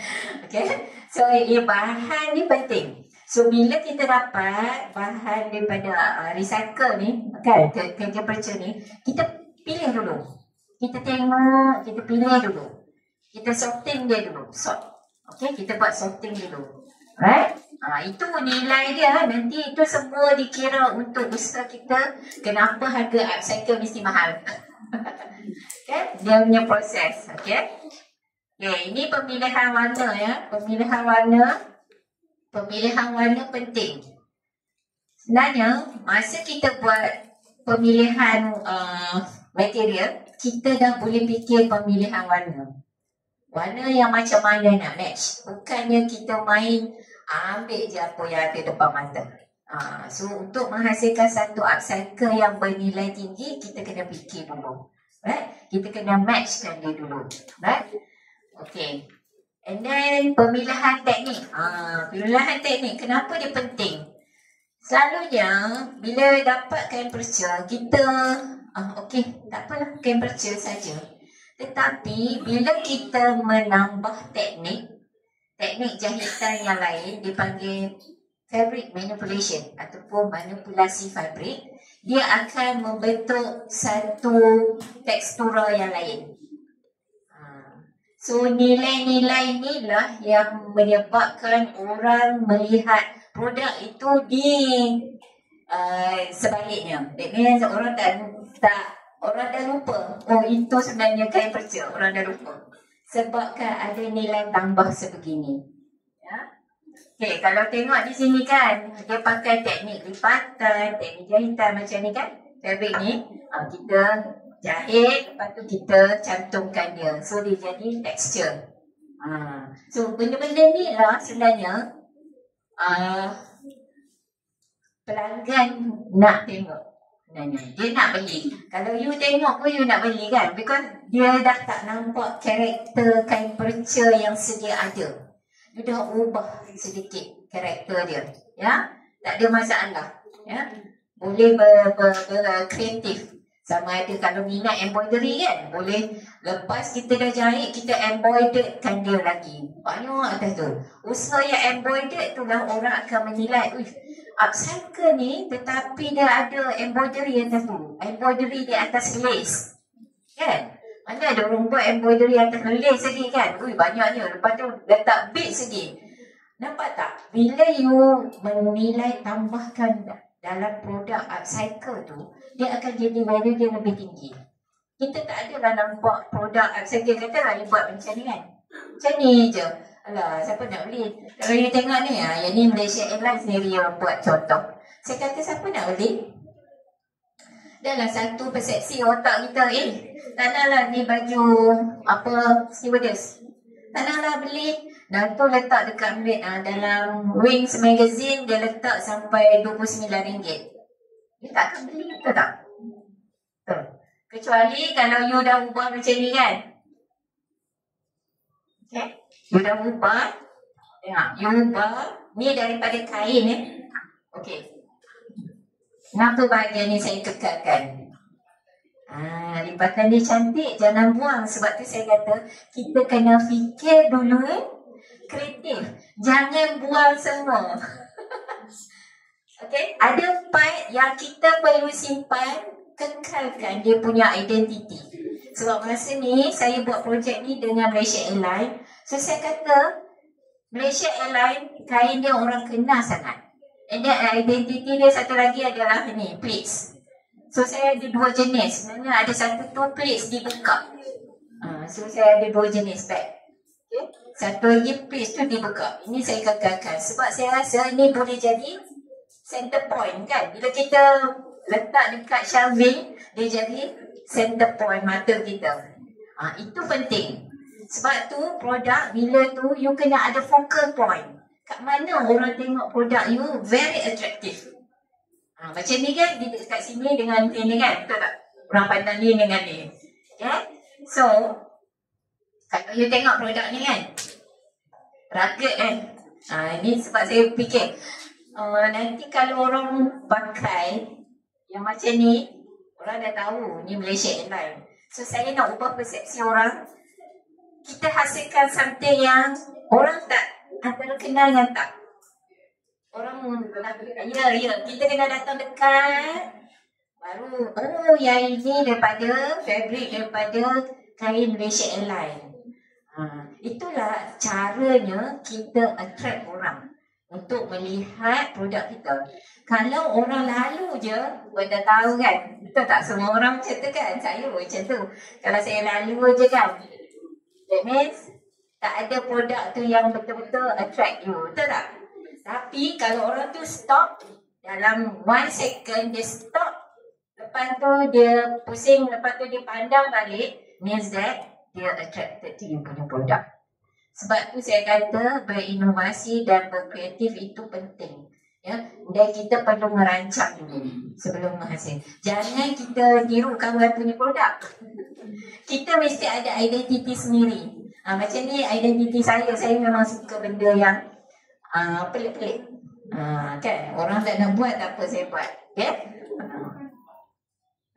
Okay. So bahan ni penting. So bila kita dapat bahan daripada recycle ni, kan, kerja perca ni, kita pilih dulu. Kita tengok, kita pilih dulu. Kita sorting dia dulu. Okay, kita buat sorting dulu. Right? Itu nilai dia. Nanti itu semua dikira untuk usaha kita. Kenapa harga upcycle mesti mahal. Okay? Dia punya proses. Okay? Okay, ini pemilihan warna ya. Pemilihan warna penting. Sebenarnya, masa kita buat pemilihan material, kita dah boleh fikir pemilihan warna. Warna yang macam mana nak match. Bukannya kita main ambil je apa yang ada depan mata. So untuk menghasilkan satu upcycle yang bernilai tinggi, kita kena fikir dulu. Right? Kita kena matchkan dia dulu. Right? Okay. And then pemilihan teknik. Pemilihan teknik, kenapa dia penting? Selalunya bila dapat kain perca, kita okey, tak apalah, kain perca saja. Tetapi bila kita menambah teknik jahitan yang lain, dipanggil fabric manipulation ataupun manipulasi fabrik, dia akan membentuk satu tekstura yang lain. So nilai-nilai inilah yang menyebabkan orang melihat produk itu di sebaliknya. That means orang dah lupa. Itu sebenarnya kain perca. Orang dah lupa. Sebabkan ada nilai tambah sebegini. Ya. Okay, kalau tengok di sini kan, dia pakai teknik lipatan, teknik jahitan macam ni kan. Fabrik ni, kita jahit, lepas tu kita cantumkan dia. So, dia jadi tekstur. So, benda-benda ni lah sebenarnya pelanggan nak tengok. Dia nak beli. Kalau you tengok pun you nak beli kan, because dia dah tak nampak karakter kain perca yang sedia ada. You dah ubah sedikit karakter dia. Ya, tak ada masalah. Ya, boleh berkreatif. Sama ada kalau minat embroidery kan, boleh lepas kita dah jahit, kita embroiderkan dia lagi. Banyak atas tu. Usaha yang embroidered tu lah orang akan menilai, upcycle ni tetapi dia ada embroidery atas tu. Embroidery di atas lace. Kan? Mana ada orang buat embroidery atas lace lagi kan? Banyaknya. Lepas tu letak beads lagi. Nampak tak? Bila you menilai tambahkan dalam produk upcycle tu, dia akan jadi value dia lebih tinggi. Kita tak adalah nampak produk upcycle, katalah you buat macam ni kan. Macam ni je. Alah, siapa nak beli? Kalau you tengok ni, yang ni Malaysia Airlines sendiri yang buat contoh. Saya kata siapa nak beli? Dahlah satu persepsi otak kita, tak naklah ni baju apa stewardess. Tak naklah beli. Dan tu letak dekat dalam Wings Magazine, dia letak sampai RM29. You tak akan beli, betul tak? Betul. Kecuali kalau you dah ubah macam ni kan. Okay. You dah ubah. Tengok, you ubah. Ni daripada kain Okey. Kenapa bahagian ni saya kekalkan? Lipatan dia cantik, jangan buang. Sebab tu saya kata, kita kena fikir dulu kreatif. Jangan buang semua. Okay. Ada part yang kita perlu simpan, kekalkan dia punya identiti. Sebab masa ni saya buat projek ni dengan Malaysia Airlines. So saya kata Malaysia Airlines kain dia orang kenal sangat. And then identiti dia satu lagi adalah ni, plates. So saya ada dua jenis. Sebenarnya ada satu tu plates dibuka. So saya ada dua jenis bag. Okay. Satu lagi plates tu dibuka. Ini saya kekalkan. Sebab saya rasa ini boleh jadi center point kan. Bila kita letak dekat shelving, dia jadi center point mata kita. Itu penting. Sebab tu produk bila tu you kena ada focal point. Kat mana orang tengok produk you very attractive. Macam ni kan, dia dekat sini dengan ni kan, betul tak? Orang pandang ni dengan ni. Okay? So, kalau you tengok produk ni kan, rugged kan. Ni sebab saya fikir, nanti kalau orang pakai yang macam ni, orang dah tahu ni Malaysia Airlines. So, saya nak ubah persepsi orang. Kita hasilkan something yang orang tak antara kenal dengan tak. Orang ya, kita kena datang dekat. Baru, yang ini daripada fabric daripada kain Malaysia Airlines. Itulah caranya kita attract orang untuk melihat produk kita. Kalau orang lalu je, buat dah tahu kan. Betul tak? Semua orang macam tu kan. Saya macam tu. Kalau saya lalu je kan, that means tak ada produk tu yang betul-betul attract you. Betul tak? Tapi kalau orang tu stop dalam 1 second, dia stop. Lepas tu dia pusing, lepas tu dia pandang balik, means that dia attracted to you punya produk. Sebab tu saya kata berinovasi dan berkreatif itu penting. Ya, dan kita perlu merancang dulu sebelum menghasil. Jangan kita tiru kawan punya produk. Kita mesti ada identiti sendiri. Macam ni identiti saya memang suka benda yang pelik-pelik. Kan? Orang tak nak buat, tak apa saya buat. Okay?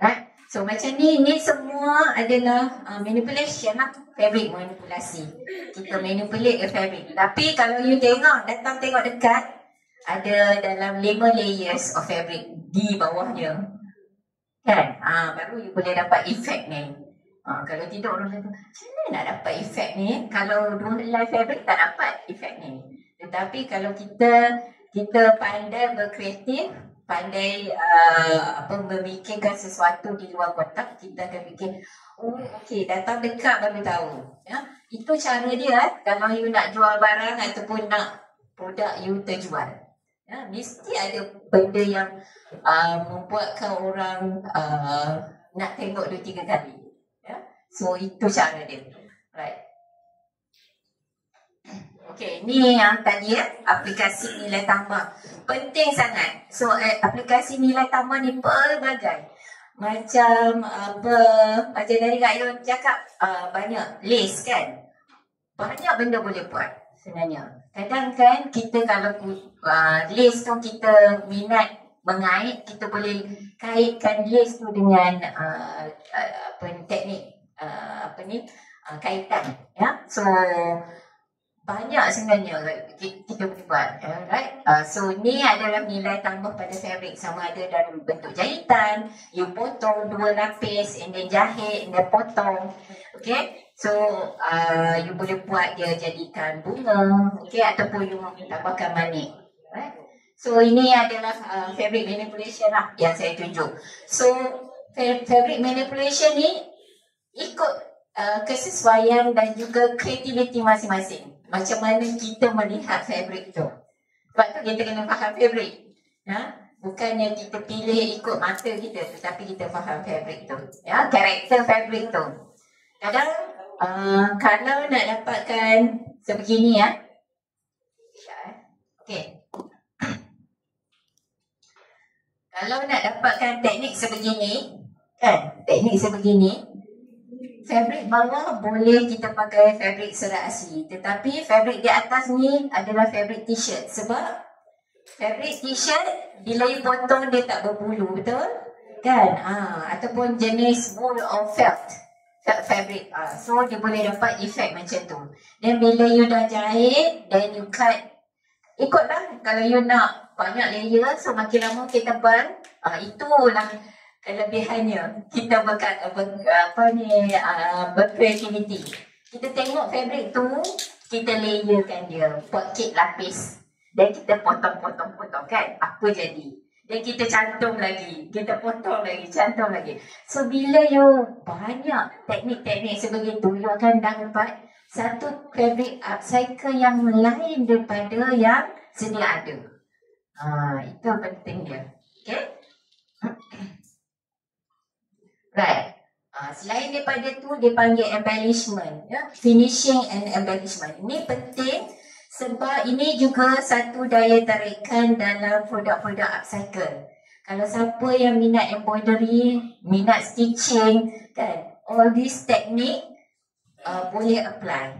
Right? So macam ni semua adalah manipulation lah. Fabric manipulasi. Kita manipulate fabric. Tapi kalau you datang tengok dekat, ada dalam 5 layers of fabric di bawahnya. Kan? Baru you boleh dapat efek ni. Kalau tidak orang kata, macam mana nak dapat efek ni? Kalau 2 helai fabric tak dapat efek ni. Tetapi kalau kita pandai berkreatif, pandai memikirkan sesuatu di luar kotak, kita akan fikir, okey, datang dekat baru tahu. Ya? Itu cara dia kalau you nak jual barang ataupun nak produk you terjual. Ya? Mesti ada benda yang membuatkan orang nak tengok 2-3 kali. Ya? So itu cara dia. Right. Okay, ni yang tadi aplikasi nilai tambah. Penting sangat. So, aplikasi nilai tambah ni pelbagai. Macam macam tadi Kak Yon cakap, banyak list kan. Banyak benda boleh buat sebenarnya. Kadang kan kita kalau list tu kita minat mengait, kita boleh kaitkan list tu dengan teknik kaitan. Ya, so banyak sebenarnya kita boleh buat, right? So ni adalah nilai tambah pada fabric, sama ada dalam bentuk jahitan, you potong 2 lapis and then jahit and then potong. Okay, so you boleh buat dia jadikan bunga, okay, ataupun you tambahkan manik, right? So ini adalah fabric manipulation lah yang saya tunjuk. So fabric manipulation ni ikut kesesuaian dan juga kreativiti masing-masing. Macam mana kita melihat fabric tu. Sebab tu kita kena faham fabric. Ya? Bukannya kita pilih ikut mata kita, tetapi kita faham fabric tu. Ya? Karakter fabric tu. Kadang kalau nak dapatkan sebegini ya. Okay. Kalau nak dapatkan teknik sebegini, kan? Teknik sebegini, fabric bawah boleh kita pakai fabric serat asli. Tetapi fabric di atas ni adalah fabric t-shirt. Sebab fabric t-shirt bila you potong dia tak berbulu, betul? Kan? Ataupun jenis wool or felt fabric. So dia boleh dapat efek macam tu. Dan bila you dah jahit, then you cut. Ikutlah. Kalau you nak banyak layer, so makin lama kita tebal. Itulah kelebihannya kita berkreativiti. Kita tengok fabric tu, kita layerkan dia, buat kek lapis, dan kita potong kan, apa jadi. Dan kita cantum lagi, kita potong lagi, cantum lagi. So bila you banyak teknik-teknik sebegitu, you akan dapat satu fabric upcycle yang lain daripada yang sedia ada. Itu penting dia. Okay. Right. Selain daripada tu, dia panggil embellishment. Ya? Finishing and embellishment. Ini penting sebab ini juga satu daya tarikan dalam produk-produk upcycle. Kalau siapa yang minat embroidery, minat stitching, kan, all this technique boleh apply.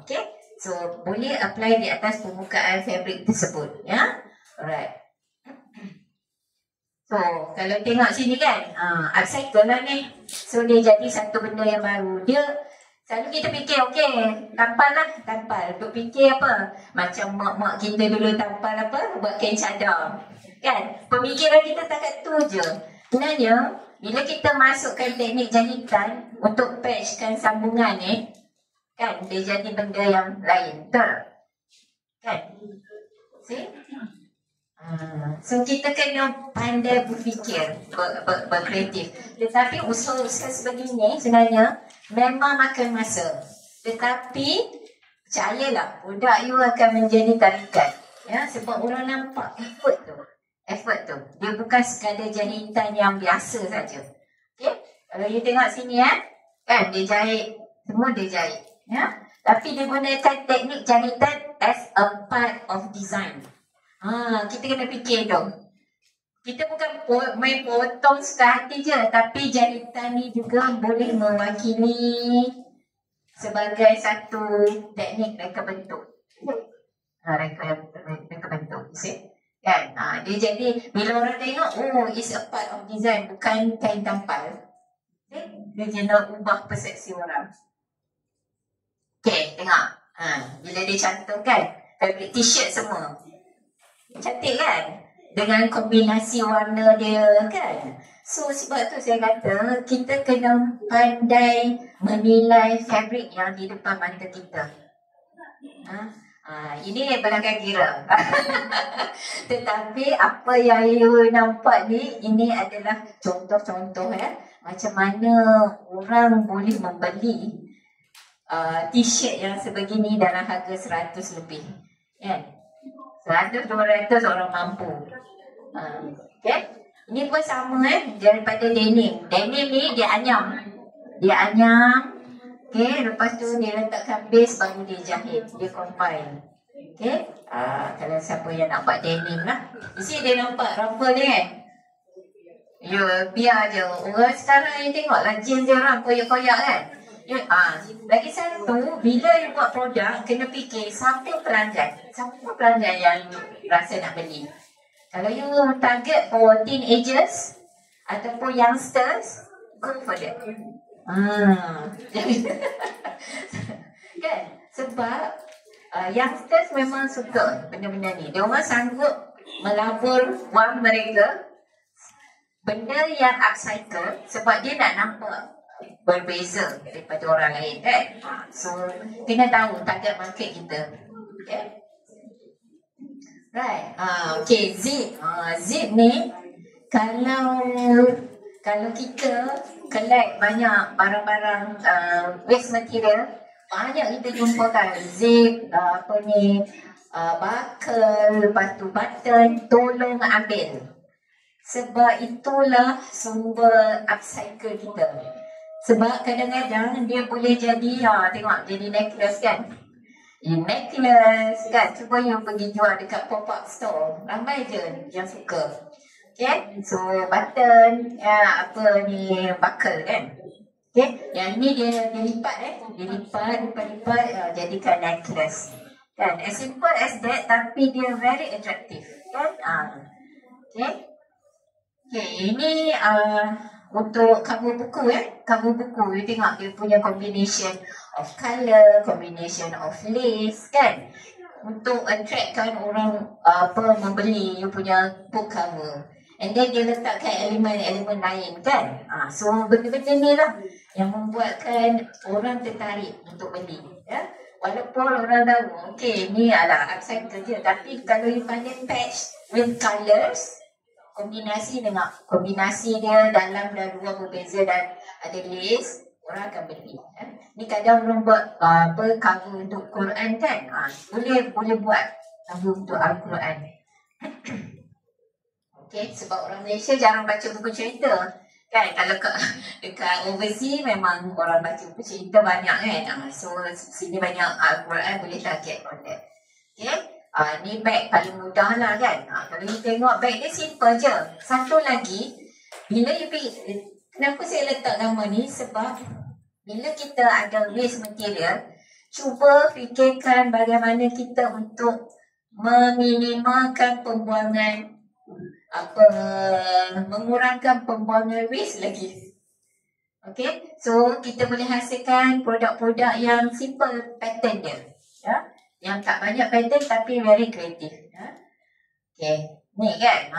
Okay. So, boleh apply di atas permukaan fabric tersebut. Ya. Alright. So, kalau tengok sini kan, upcycle lah ni. So, dia jadi satu benda yang baru. Dia, selalu kita fikir, okay, tampal lah, tampal. Untuk fikir apa? Macam mak-mak kita dulu tampal apa? Buat kain cadar. Kan? Pemikiran kita takat tu je. Sebenarnya, bila kita masukkan teknik jahitan untuk patchkan sambungan ni, kan, dia jadi benda yang lain. Betul? Kan? See? So kita kena pandai berfikir, berkreatif. Tetapi usaha-usaha sebegini sebenarnya memang makan masa. Tetapi percayalah, produk you akan menjadi tarikan. Ya, sebab orang nampak effort tu. Dia bukan sekadar jahitan yang biasa saja. Okay? Kalau you tengok sini kan dia jahit, semua dia jahit. Ya? Tapi dia gunakan teknik jahitan as a part of design. Kita kena fikir dong. Kita bukan main potong suka hati je, tapi jahitan ni juga boleh mewakili sebagai satu teknik reka bentuk. Reka bentuk, see? Kan? Dia jadi, bila orang tengok, oh, it's a part of design, bukan kain tampal. Okay? Dia kena ubah persepsi orang. Okay, tengok. Bila dia cantumkan fabric t-shirt semua. Cantik kan? Dengan kombinasi warna dia kan? So sebab tu saya kata kita kena pandai menilai fabric yang di depan mata kita. Ini belakang kira. Tetapi apa yang you nampak ni, ini adalah contoh-contoh macam mana orang boleh membeli t-shirt yang sebegini dalam harga 100 lebih. Kan? 100-200 orang mampu. Okay? Ini pun sama daripada denim. Denim ni dia anyam. Okay, lepas tu dia letakkan base baru dia jahit. Dia combine. Okay? Kalau siapa yang nak buat denim lah. Di sini dia nampak ruffle ni biar je. Orang sekarang ni tengoklah jeans dia orang koyak-koyak kan. Lagi satu, bila you buat produk, kena fikir siapa pelanggan yang rasa nak beli. Kalau you target for teenagers ataupun youngsters, go for that. Kan? Sebab youngsters memang suka benda-benda ni. Dia orang sanggup melabur wang mereka benda yang upcycle sebab dia nak nampak berbeza daripada orang lain kan. So kena tahu target market kita. Okay. Right. Okay, zip. Zip ni kalau kita collect banyak barang-barang waste material, banyak kita jumpakan zip, buckle, lepas tu button, tolong ambil. Sebab itulah sumber upcycle kita. Sebab kadang-kadang dia boleh jadi, tengok jadi necklace kan. Necklace kan, cuba yang pergi jual dekat pop-up store. Ramai je yang suka. Okay, so button, buckle kan. Okay, yang ni dia lipat Dia lipat, jadikan necklace. Kan, as simple as that, tapi dia very attractive. Kan, okay. Okay, ini untuk cover buku cover buku you tengok dia punya combination of colour, combination of lace kan, untuk attractkan orang membeli you punya book cover. And then dia letakkan elemen-elemen lain kan. So benda-benda ni lah yang membuatkan orang tertarik untuk beli Walaupun orang tahu okay ni adalah upcycle je, tapi kalau you pandai patch with colours, kombinasi dia dalam dan luar berbeza dan ada lace, orang akan beli. Ni kadang orang buat cover untuk Quran kan. Boleh buat cover untuk Al-Quran. Okay, sebab orang Malaysia jarang baca buku cerita. Kan kalau dekat overseas memang orang baca buku cerita banyak kan. So sini banyak Al-Quran boleh target on that. Okay. Ni bag paling mudah lah kan. Kalau you tengok bag dia simple je. Satu lagi, bila you pergi, kenapa saya letak nama ni? Sebab bila kita ada waste material, cuba fikirkan bagaimana kita untuk meminimalkan pembuangan mengurangkan pembuangan waste lagi. Okay, so kita boleh hasilkan produk-produk yang simple pattern dia, ya, yang tak banyak pattern tapi very creative, ya. Okay, ni kan,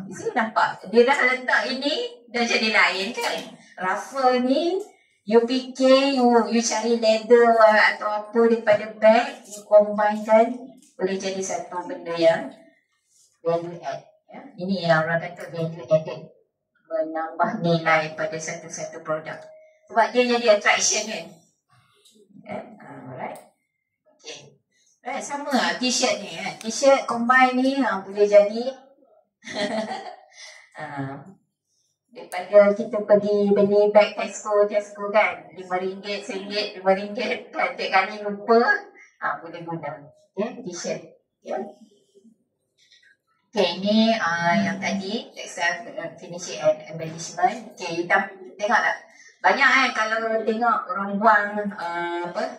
di sini nampak dia dah letak ini dah jadi lain kan. Ruffle ni you fikir you cari leather atau apa daripada bag, you combinekan boleh jadi satu benda yang value add. Ya, ini yang orang kata value added, menambah nilai pada satu-satu produk. Sebab dia jadi attraction kan. Alright. Okay. Right, sama lah t-shirt ni. T-shirt combine ni boleh jadi daripada kita pergi beli bag Tesco kan, RM5, RM1, RM5 kan, tiap kali lupa boleh guna. Okay, t-shirt. Yeah. Okay, ni yang tadi textile finishing and embellishment. Okay, kita tengok tak? Banyak kalau tengok orang buang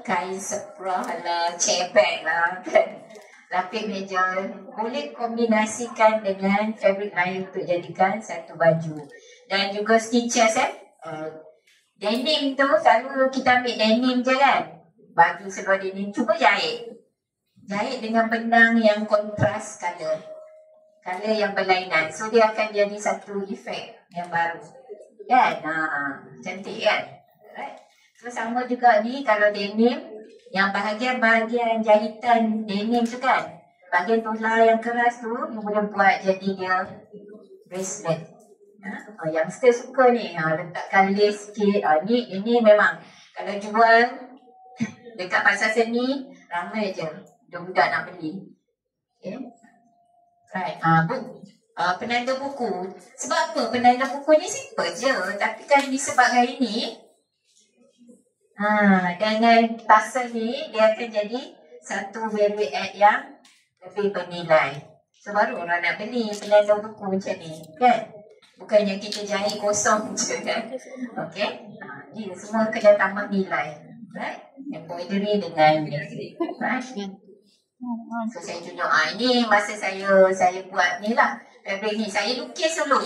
kain seprah lah, chair bag lah kan, lapis meja, boleh kombinasikan dengan fabric lain untuk jadikan satu baju. Dan juga stitches denim tu selalu kita ambil denim je kan, baju seluar denim, cuba jahit dengan benang yang kontras color yang berlainan. So dia akan jadi satu efek yang baru kan. Cantik kan. Alright. So sama juga ni kalau denim, yang bahagian jahitan denim tu kan, bahagian tular yang keras tu you boleh buat jadi dia bracelet. Youngster suka ni, letakkan lace sikit. Ini memang kalau jual dekat pasar seni ramai je budak-budak nak beli. Okay. Right. Penanda buku. Sebab apa? Penanda buku ni simple je. Tapi kan disebabkan ini dengan tassel ni, dia akan jadi satu value add yang lebih bernilai. So baru orang nak beli penanda buku macam ni kan. Bukannya kita jahit kosong je kan. Okay. Ni semua kena tambah nilai. Right. Embroidery dengan right. So saya tunjuk ini masa saya buat ni lah fabric ni, saya lukis dulu.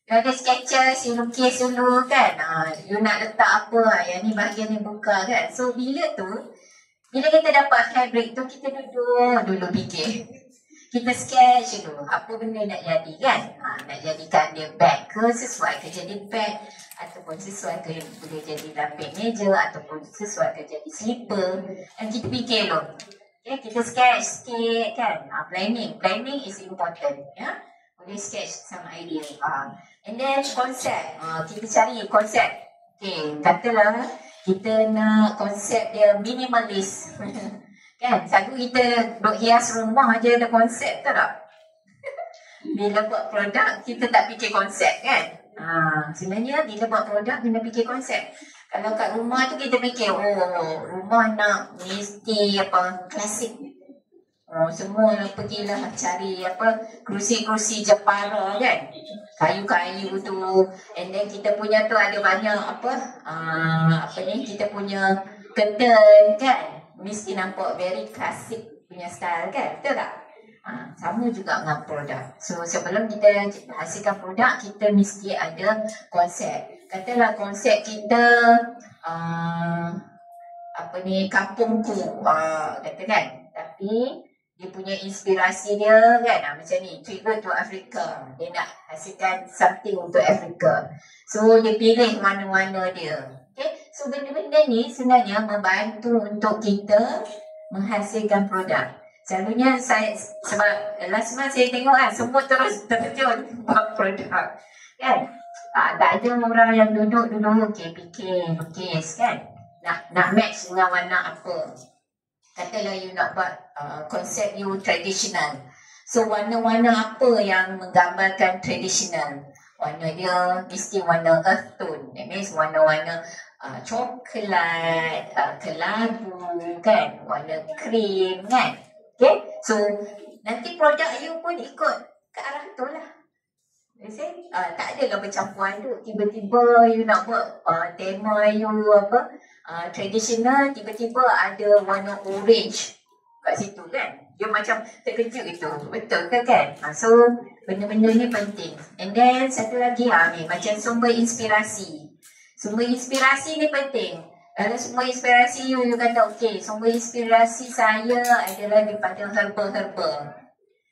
Ada sketches, you lukis dulu kan. You nak letak apa, yang ni bahagian ni buka kan. So bila kita dapat fabric tu, kita duduk dulu fikir, kita sketch dulu apa benda nak jadi kan. Nak jadikan dia bag ke, sesuai ke jadi bag, ataupun sesuai ke boleh jadi lapis meja, ataupun sesuai ke jadi slipper. Dan kita fikir dulu. Okay, kita sketch sikit kan. Planning is important. Ya, boleh sketch sama idea. And then konsep. Kita cari konsep. Okay, katalah kita nak konsep dia minimalist. Kan, selalu kita duk hias rumah je ada konsep, tak? Bila buat produk kita tak fikir konsep kan. Sebenarnya bila buat produk kena fikir konsep. Kalau kat rumah tu kita fikir, rumah nak mesti klasik. Semua pergilah cari kerusi-kerusi Jepara kan. Kayu-kayu tu. And then kita punya tu ada banyak kita punya curtain kan. Mesti nampak very klasik punya style kan. Betul tak? Sama juga dengan produk. So sebelum kita hasilkan produk, kita mesti ada konsep. Katalah konsep kita kampungku kata kan, tapi dia punya inspirasi dia kan macam ni, tribute to Africa, dia nak hasilkan something untuk Africa. So dia pilih mana-mana dia. Okay? So benda-benda ni sebenarnya membantu untuk kita menghasilkan produk. Selalunya sebab last month saya tengok semua terus terjun buat produk kan. Tak ada orang yang duduk fikir lukis kan. Nak match dengan warna apa. Katalah you nak buat konsep you traditional. So warna-warna apa yang menggambarkan traditional. Warna dia mesti warna earth tone. That means warna-warna coklat, kelabu kan, warna krim kan. Okay, so nanti produk you pun ikut ke arah tu lah. You see? Tak adalah bercampuran tu. Tiba-tiba you nak buat tema you traditional, tiba-tiba ada warna orange kat situ kan. You macam terkejut itu. Betul ke kan? So benda-benda ni penting. And then satu lagi ni macam sumber inspirasi. Sumber inspirasi ni penting. Kalau sumber inspirasi you kata okay, sumber inspirasi saya adalah daripada herba-herba.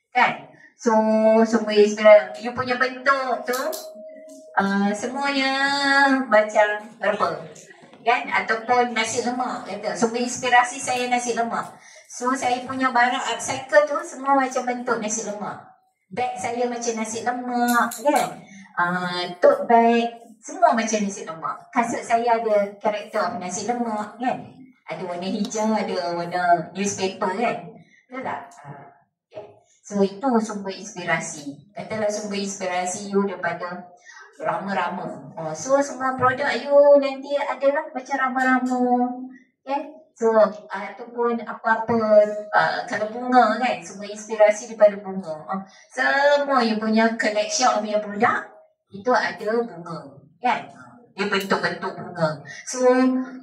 Kan? So sumber inspirasi you punya bentuk tu semuanya macam herba. Kan? Ataupun nasi lemak. Kata sumber inspirasi saya nasi lemak. So saya punya barang upcycle tu semua macam bentuk nasi lemak. Bag saya macam nasi lemak kan. Tote bag semua macam nasi lemak. Kasut saya ada karakter nasi lemak kan. Ada warna hijau, ada warna newspaper kan. Betul tak? Okay. So itu sumber inspirasi. Katalah sumber inspirasi you daripada rama-rama. So semua produk you nanti adalah macam rama-rama. Okay. So, ataupun apa-apa, kalau bunga kan, semua inspirasi daripada bunga. Semua you punya collection punya produk, itu ada bunga. Kan? Dia bentuk-bentuk bunga. So,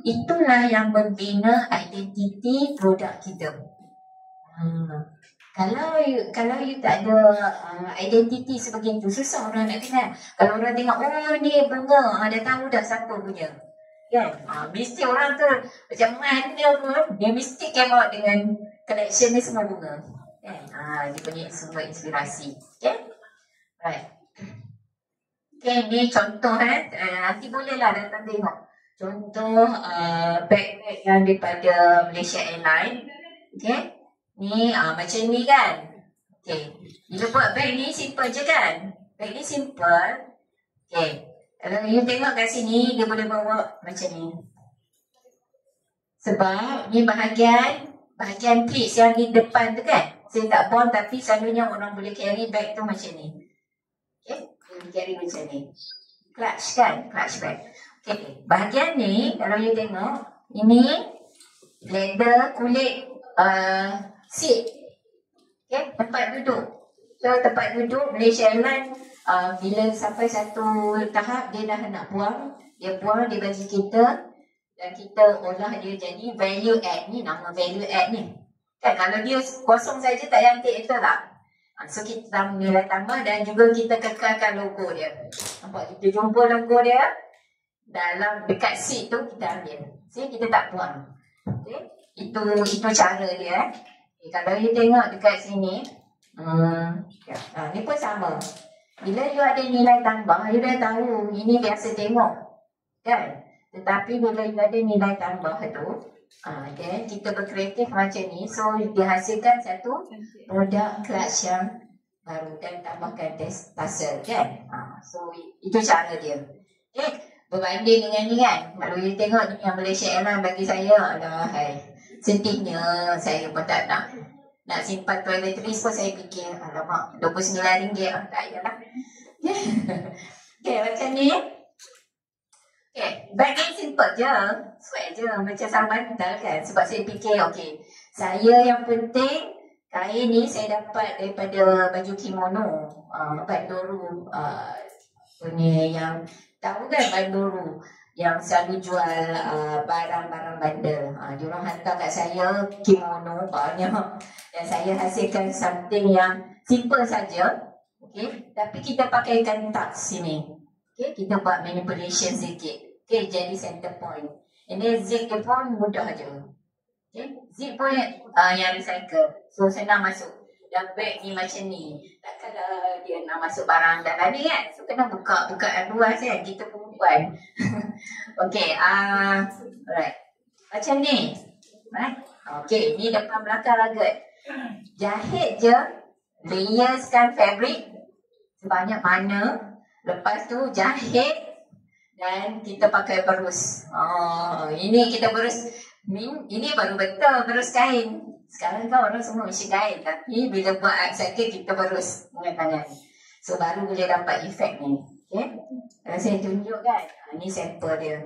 itulah yang membina identiti produk kita. Kalau you tak ada identiti sebegitu, susah orang nak kenal. Kalau orang tengok, oh ni bunga, dah tahu dah siapa punya. Kan? Mesti orang tu macam mana pun dia mesti come out dengan collection ni semua bunga. Kan? Dia punya semua inspirasi. Okay? Right. Okay, ni contoh nanti bolehlah datang tengok. Contoh bag-bag yang daripada Malaysia Airlines. Okay? Ni macam ni kan. Okay. Bila buat bag ni simple je kan. Bag ni simple. Okay. Kalau you tengok kat sini, dia boleh bawa macam ni. Sebab ni bahagian pleats yang di depan tu kan. Saya tak bond tapi selalunya orang boleh carry bag tu macam ni. Okay, carry macam ni. Clutch kan, clutch bag. Okay, bahagian ni kalau you tengok, ini leather, kulit seat. Okay, tempat duduk. So tempat duduk Malaysia Airlines bila sampai satu tahap dia dah nak buang, dia buang, dia bagi kita dan kita olah dia jadi value add. Ni nama value add ni kan. Kalau dia kosong saja tak cantik, betul tak? So kita tambah nilai tambah dan juga kita kekalkan logo dia. Nampak, kita jumpa logo dia dalam dekat seat tu, kita ambil. See, kita tak buang. Okay? Itu cara dia. Okay, kalau you tengok dekat sini, ni pun sama. Bila you ada nilai tambah, you dah tahu ini biasa tengok kan. Tetapi bila you ada nilai tambah tu, okay, kita berkreatif macam ni. So dihasilkan satu produk clutch yang baru dan tambahkan tassel kan. So itu cara dia. Okay, berbanding dengan ni kan. Kalau you tengok yang Malaysia Airlines bagi saya, sentinya saya pun tak nak simpan toiletries pun saya fikir, alamak, RM29 tak payahlah. Okay, macam ni. Okay, bag ni simple je, sweat je, macam sarung bantal kan. Sebab saya fikir, okay, saya yang penting kain ni saya dapat daripada baju kimono, Bandoro punya yang tahu kan, Bandoro yang selalu jual barang-barang bandar. Diorang hantar kat saya kimono banyak dan saya hasilkan something yang simple saja. Okay, tapi kita pakaikan tux sini. Okay, kita buat manipulation sikit. Okay, jadi center point. Ini zip dia pun mudah je. Okay, zip pun yang recycle. So senang masuk. Dan bag ni macam ni. Takkanlah dia nak masuk barang dalam ni kan. So kena bukaan luas kan. Kita perempuan. Okay, alright. Macam ni. Right? Okay, ni depan belakang ragat. Jahit je. Layerskan fabric sebanyak mana. Lepas tu jahit. Dan kita pakai berus. Ini kita berus. Ini baru betul berus kain. Sekarang kan orang semua mesti kain. Tapi bila buat upcycle kita berus dengan tangan. So baru boleh dapat efek ni. Okay. Saya tunjukkan. Ini sampel dia.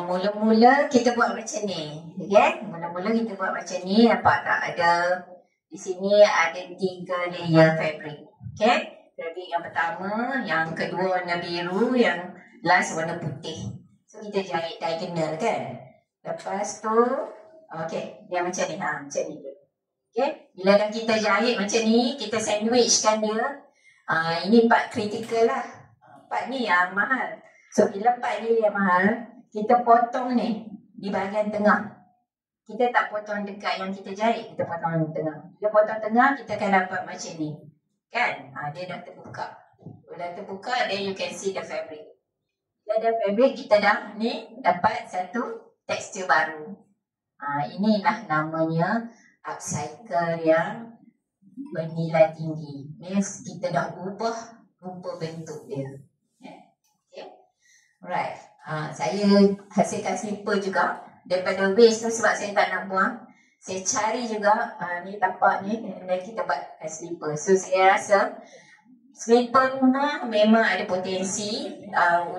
Mula-mula kita buat macam ni. Okay. Mula-mula kita buat macam ni. Nampak tak? Ada di sini ada 3 layer fabric. Okay. Fabric yang pertama, yang kedua warna biru, yang last warna putih. So kita jahit diagonal kan. Lepas tu, okay, dia macam ni. Macam ni. Okay. Bila dah kita jahit macam ni, kita sandwichkan dia. Ini part kritikal lah. Part ni yang mahal. So bila part ni yang mahal, kita potong ni di bahagian tengah. Kita tak potong dekat yang kita jahit, kita potong di tengah. Bila potong tengah, kita akan dapat macam ni. Kan? Dia dah terbuka. Bila terbuka, then you can see the fabric. Bila ada fabric, kita dah ni dapat satu tekstur baru. Inilah namanya upcycle yang bernilai tinggi. Means kita dah ubah rupa bentuk dia. Okay. Right. Saya hasilkan slipper juga daripada waste tu sebab saya tak nak buang. Saya cari juga ni tapak ni dan kita buat slipper. So saya rasa slipper rumah memang ada potensi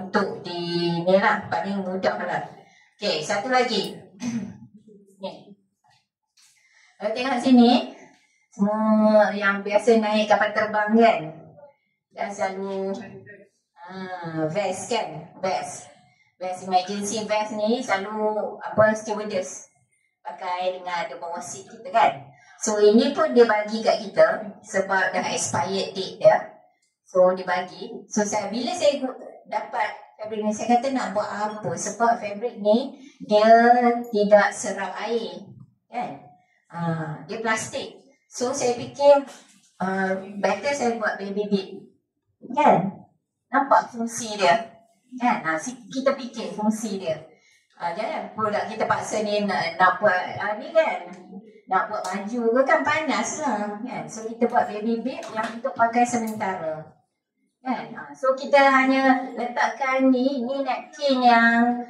untuk ni lah, paling mudah lah. Okay, satu lagi. Ni. Kalau tengok sini, semua yang biasa naik kapal terbang kan, dan selalu vest kan, vest emergency vest ni selalu stewardess pakai dengan ada bawah seat kita kan. So ini pun dia bagi kat kita sebab dah expired date dia. So dia bagi. So bila saya dapat fabric ni, saya kata nak buat apa, sebab fabric ni dia tidak serap air kan. Dia plastik. So saya fikir better saya buat baby bib. Kan? Nampak fungsi dia. Kan? Kita fikir fungsi dia. Jangan produk kita paksa ni nak buat ni kan. Nak buat baju ke kan panas lah. Kan? So kita buat baby bib yang untuk pakai sementara. Kan? So kita hanya letakkan ni napkin yang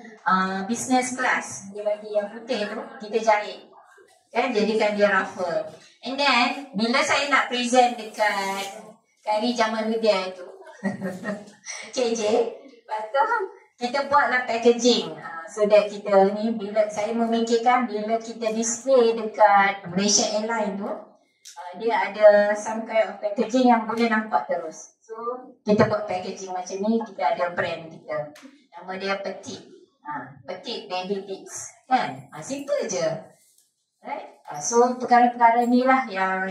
business class. Dia bagi yang putih tu, kita jahit. Kan, jadikan dia ruffle. And then, bila saya nak present dekat Kari Jamaluddin tu, KJ, lepas tu kita buatlah packaging. So that kita ni, bila saya memikirkan, bila kita display dekat Malaysia Airlines tu, dia ada some kind of packaging yang boleh nampak terus. So, kita buat packaging macam ni, kita ada brand kita. Nama dia Petit. Petit Baby Bibs. Kan? Simple je. Right? So perkara-perkara ni lah yang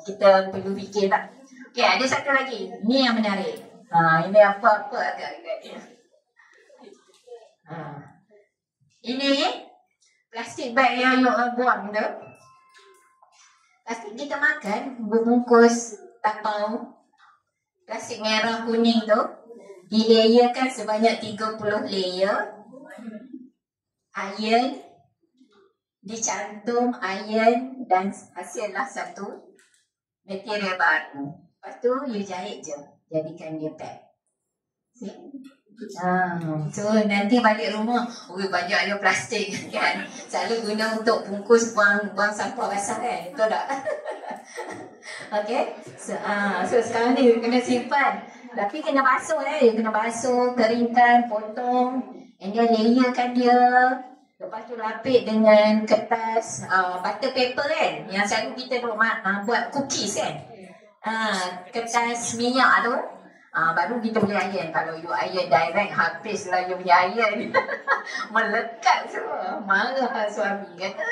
kita perlu fikir lah. Okay, ada satu lagi. Ni yang menarik. Ini apa-apa agak-agak ni. Ini plastik bag yang you buang tu. Plastik kita makan, berbungkus tapau. Plastik merah kuning tu dilayerkan sebanyak 30 layer. Iron, dicantum iron dan hasillah satu material baru. Lepas tu you jahit je, jadikan dia pack. See? So nanti balik rumah, banyaknya plastik kan. Selalu guna untuk bungkus buang sampah basah kan. Betul tak? Okay. So sekarang ni kena simpan. Tapi kena basuh kena basuh, keringkan, potong, and then layerkan dia. Lepas tu lapik dengan kertas butter paper kan, yang selalu kita buat cookies kan. Kertas minyak tu, baru kita boleh iron. Kalau you iron direct, habislah you punya iron. Melekat semua. Marah suami kata,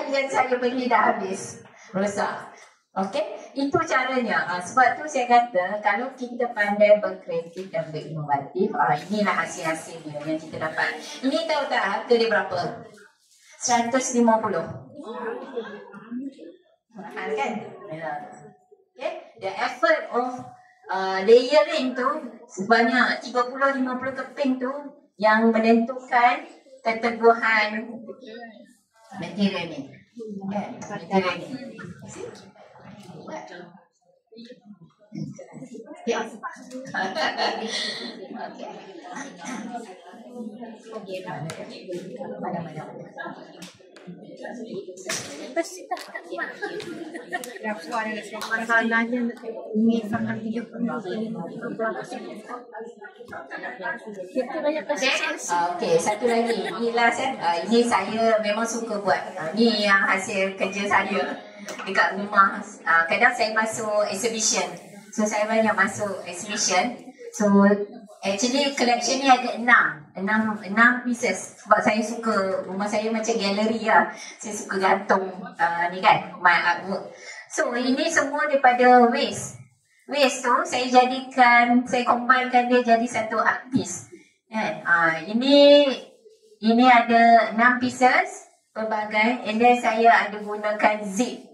iron saya beli dah habis, rosak. Okay, itu caranya. Sebab tu saya kata, kalau kita pandai berkreatif dan berinovatif, inilah hasil-hasilnya yang kita dapat. Ini tahu tak harga dia berapa? 150. Mahal kan? Okay, the effort of layering tu sebanyak 30-50 keping tu yang menentukan keteguhan material ni. Kan? Material ni. Ya. Mana. Pasti tak mak. Masalahnya ini sangat 30 kita banyak kasih. Okey, satu lagi. Ini last kan. Ini saya memang suka buat. Ni yang hasil kerja saya dekat rumah. Kadang saya masuk exhibition. So saya banyak masuk exhibition. So actually collection ni ada 6 pieces. Sebab saya suka, rumah saya macam galeri lah. Saya suka gantung ni kan, my artwork. So ini semua daripada waste. Waste tu saya jadikan, saya combinekan dia jadi satu art piece. Kan? Ini ada 6 pieces pelbagai. And then saya ada gunakan zip.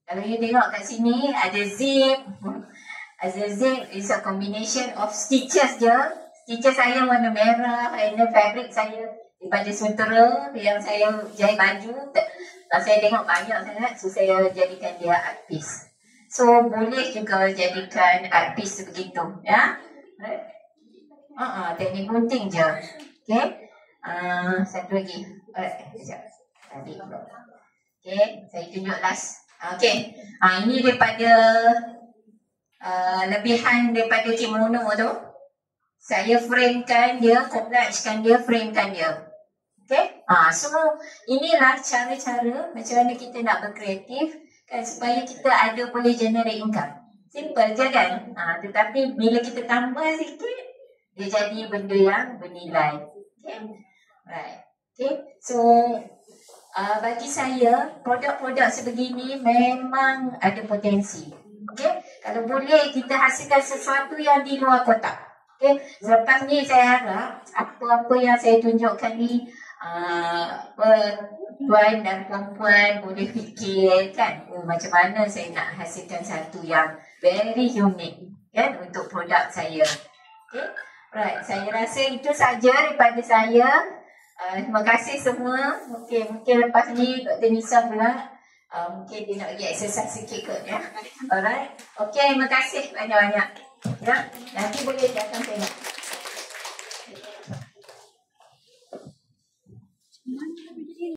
Kalau you tengok kat sini ada zip. Ada zip is a combination of stitches je. Stitches saya warna merah. And then fabric saya daripada sutera yang saya jahit baju. Saya tengok banyak sangat. So saya jadikan dia art piece. So boleh juga jadikan art piece begitu. Ya. Teknik gunting je. Okay. Satu lagi. Sekejap. Okay. Saya tunjuk last. Okay. Ini daripada lebihan daripada kimono tu. Saya framekan dia, collagekan dia, framekan dia. Okay. So inilah cara-cara macam mana kita nak berkreatif kan, supaya kita ada boleh generate income. Simple je kan. Tetapi bila kita tambah sikit, dia jadi benda yang bernilai. Okay. Right. Okay. So bagi saya, produk-produk sebegini memang ada potensi. Okay. Kalau boleh kita hasilkan sesuatu yang di luar kotak. Okay. Selepas ni saya harap apa-apa yang saya tunjukkan ni, tuan dan puan-puan boleh fikir kan, macam mana saya nak hasilkan satu yang very unique kan untuk produk saya. Okay. Right. Saya rasa itu saja daripada saya. Terima kasih semua. Okay, mungkin lepas ni Dr. Nisa pula mungkin dia nak pergi exercise sikit kot ya. Alright. Okay, terima kasih banyak-banyak. Ya, nanti boleh datang tengok.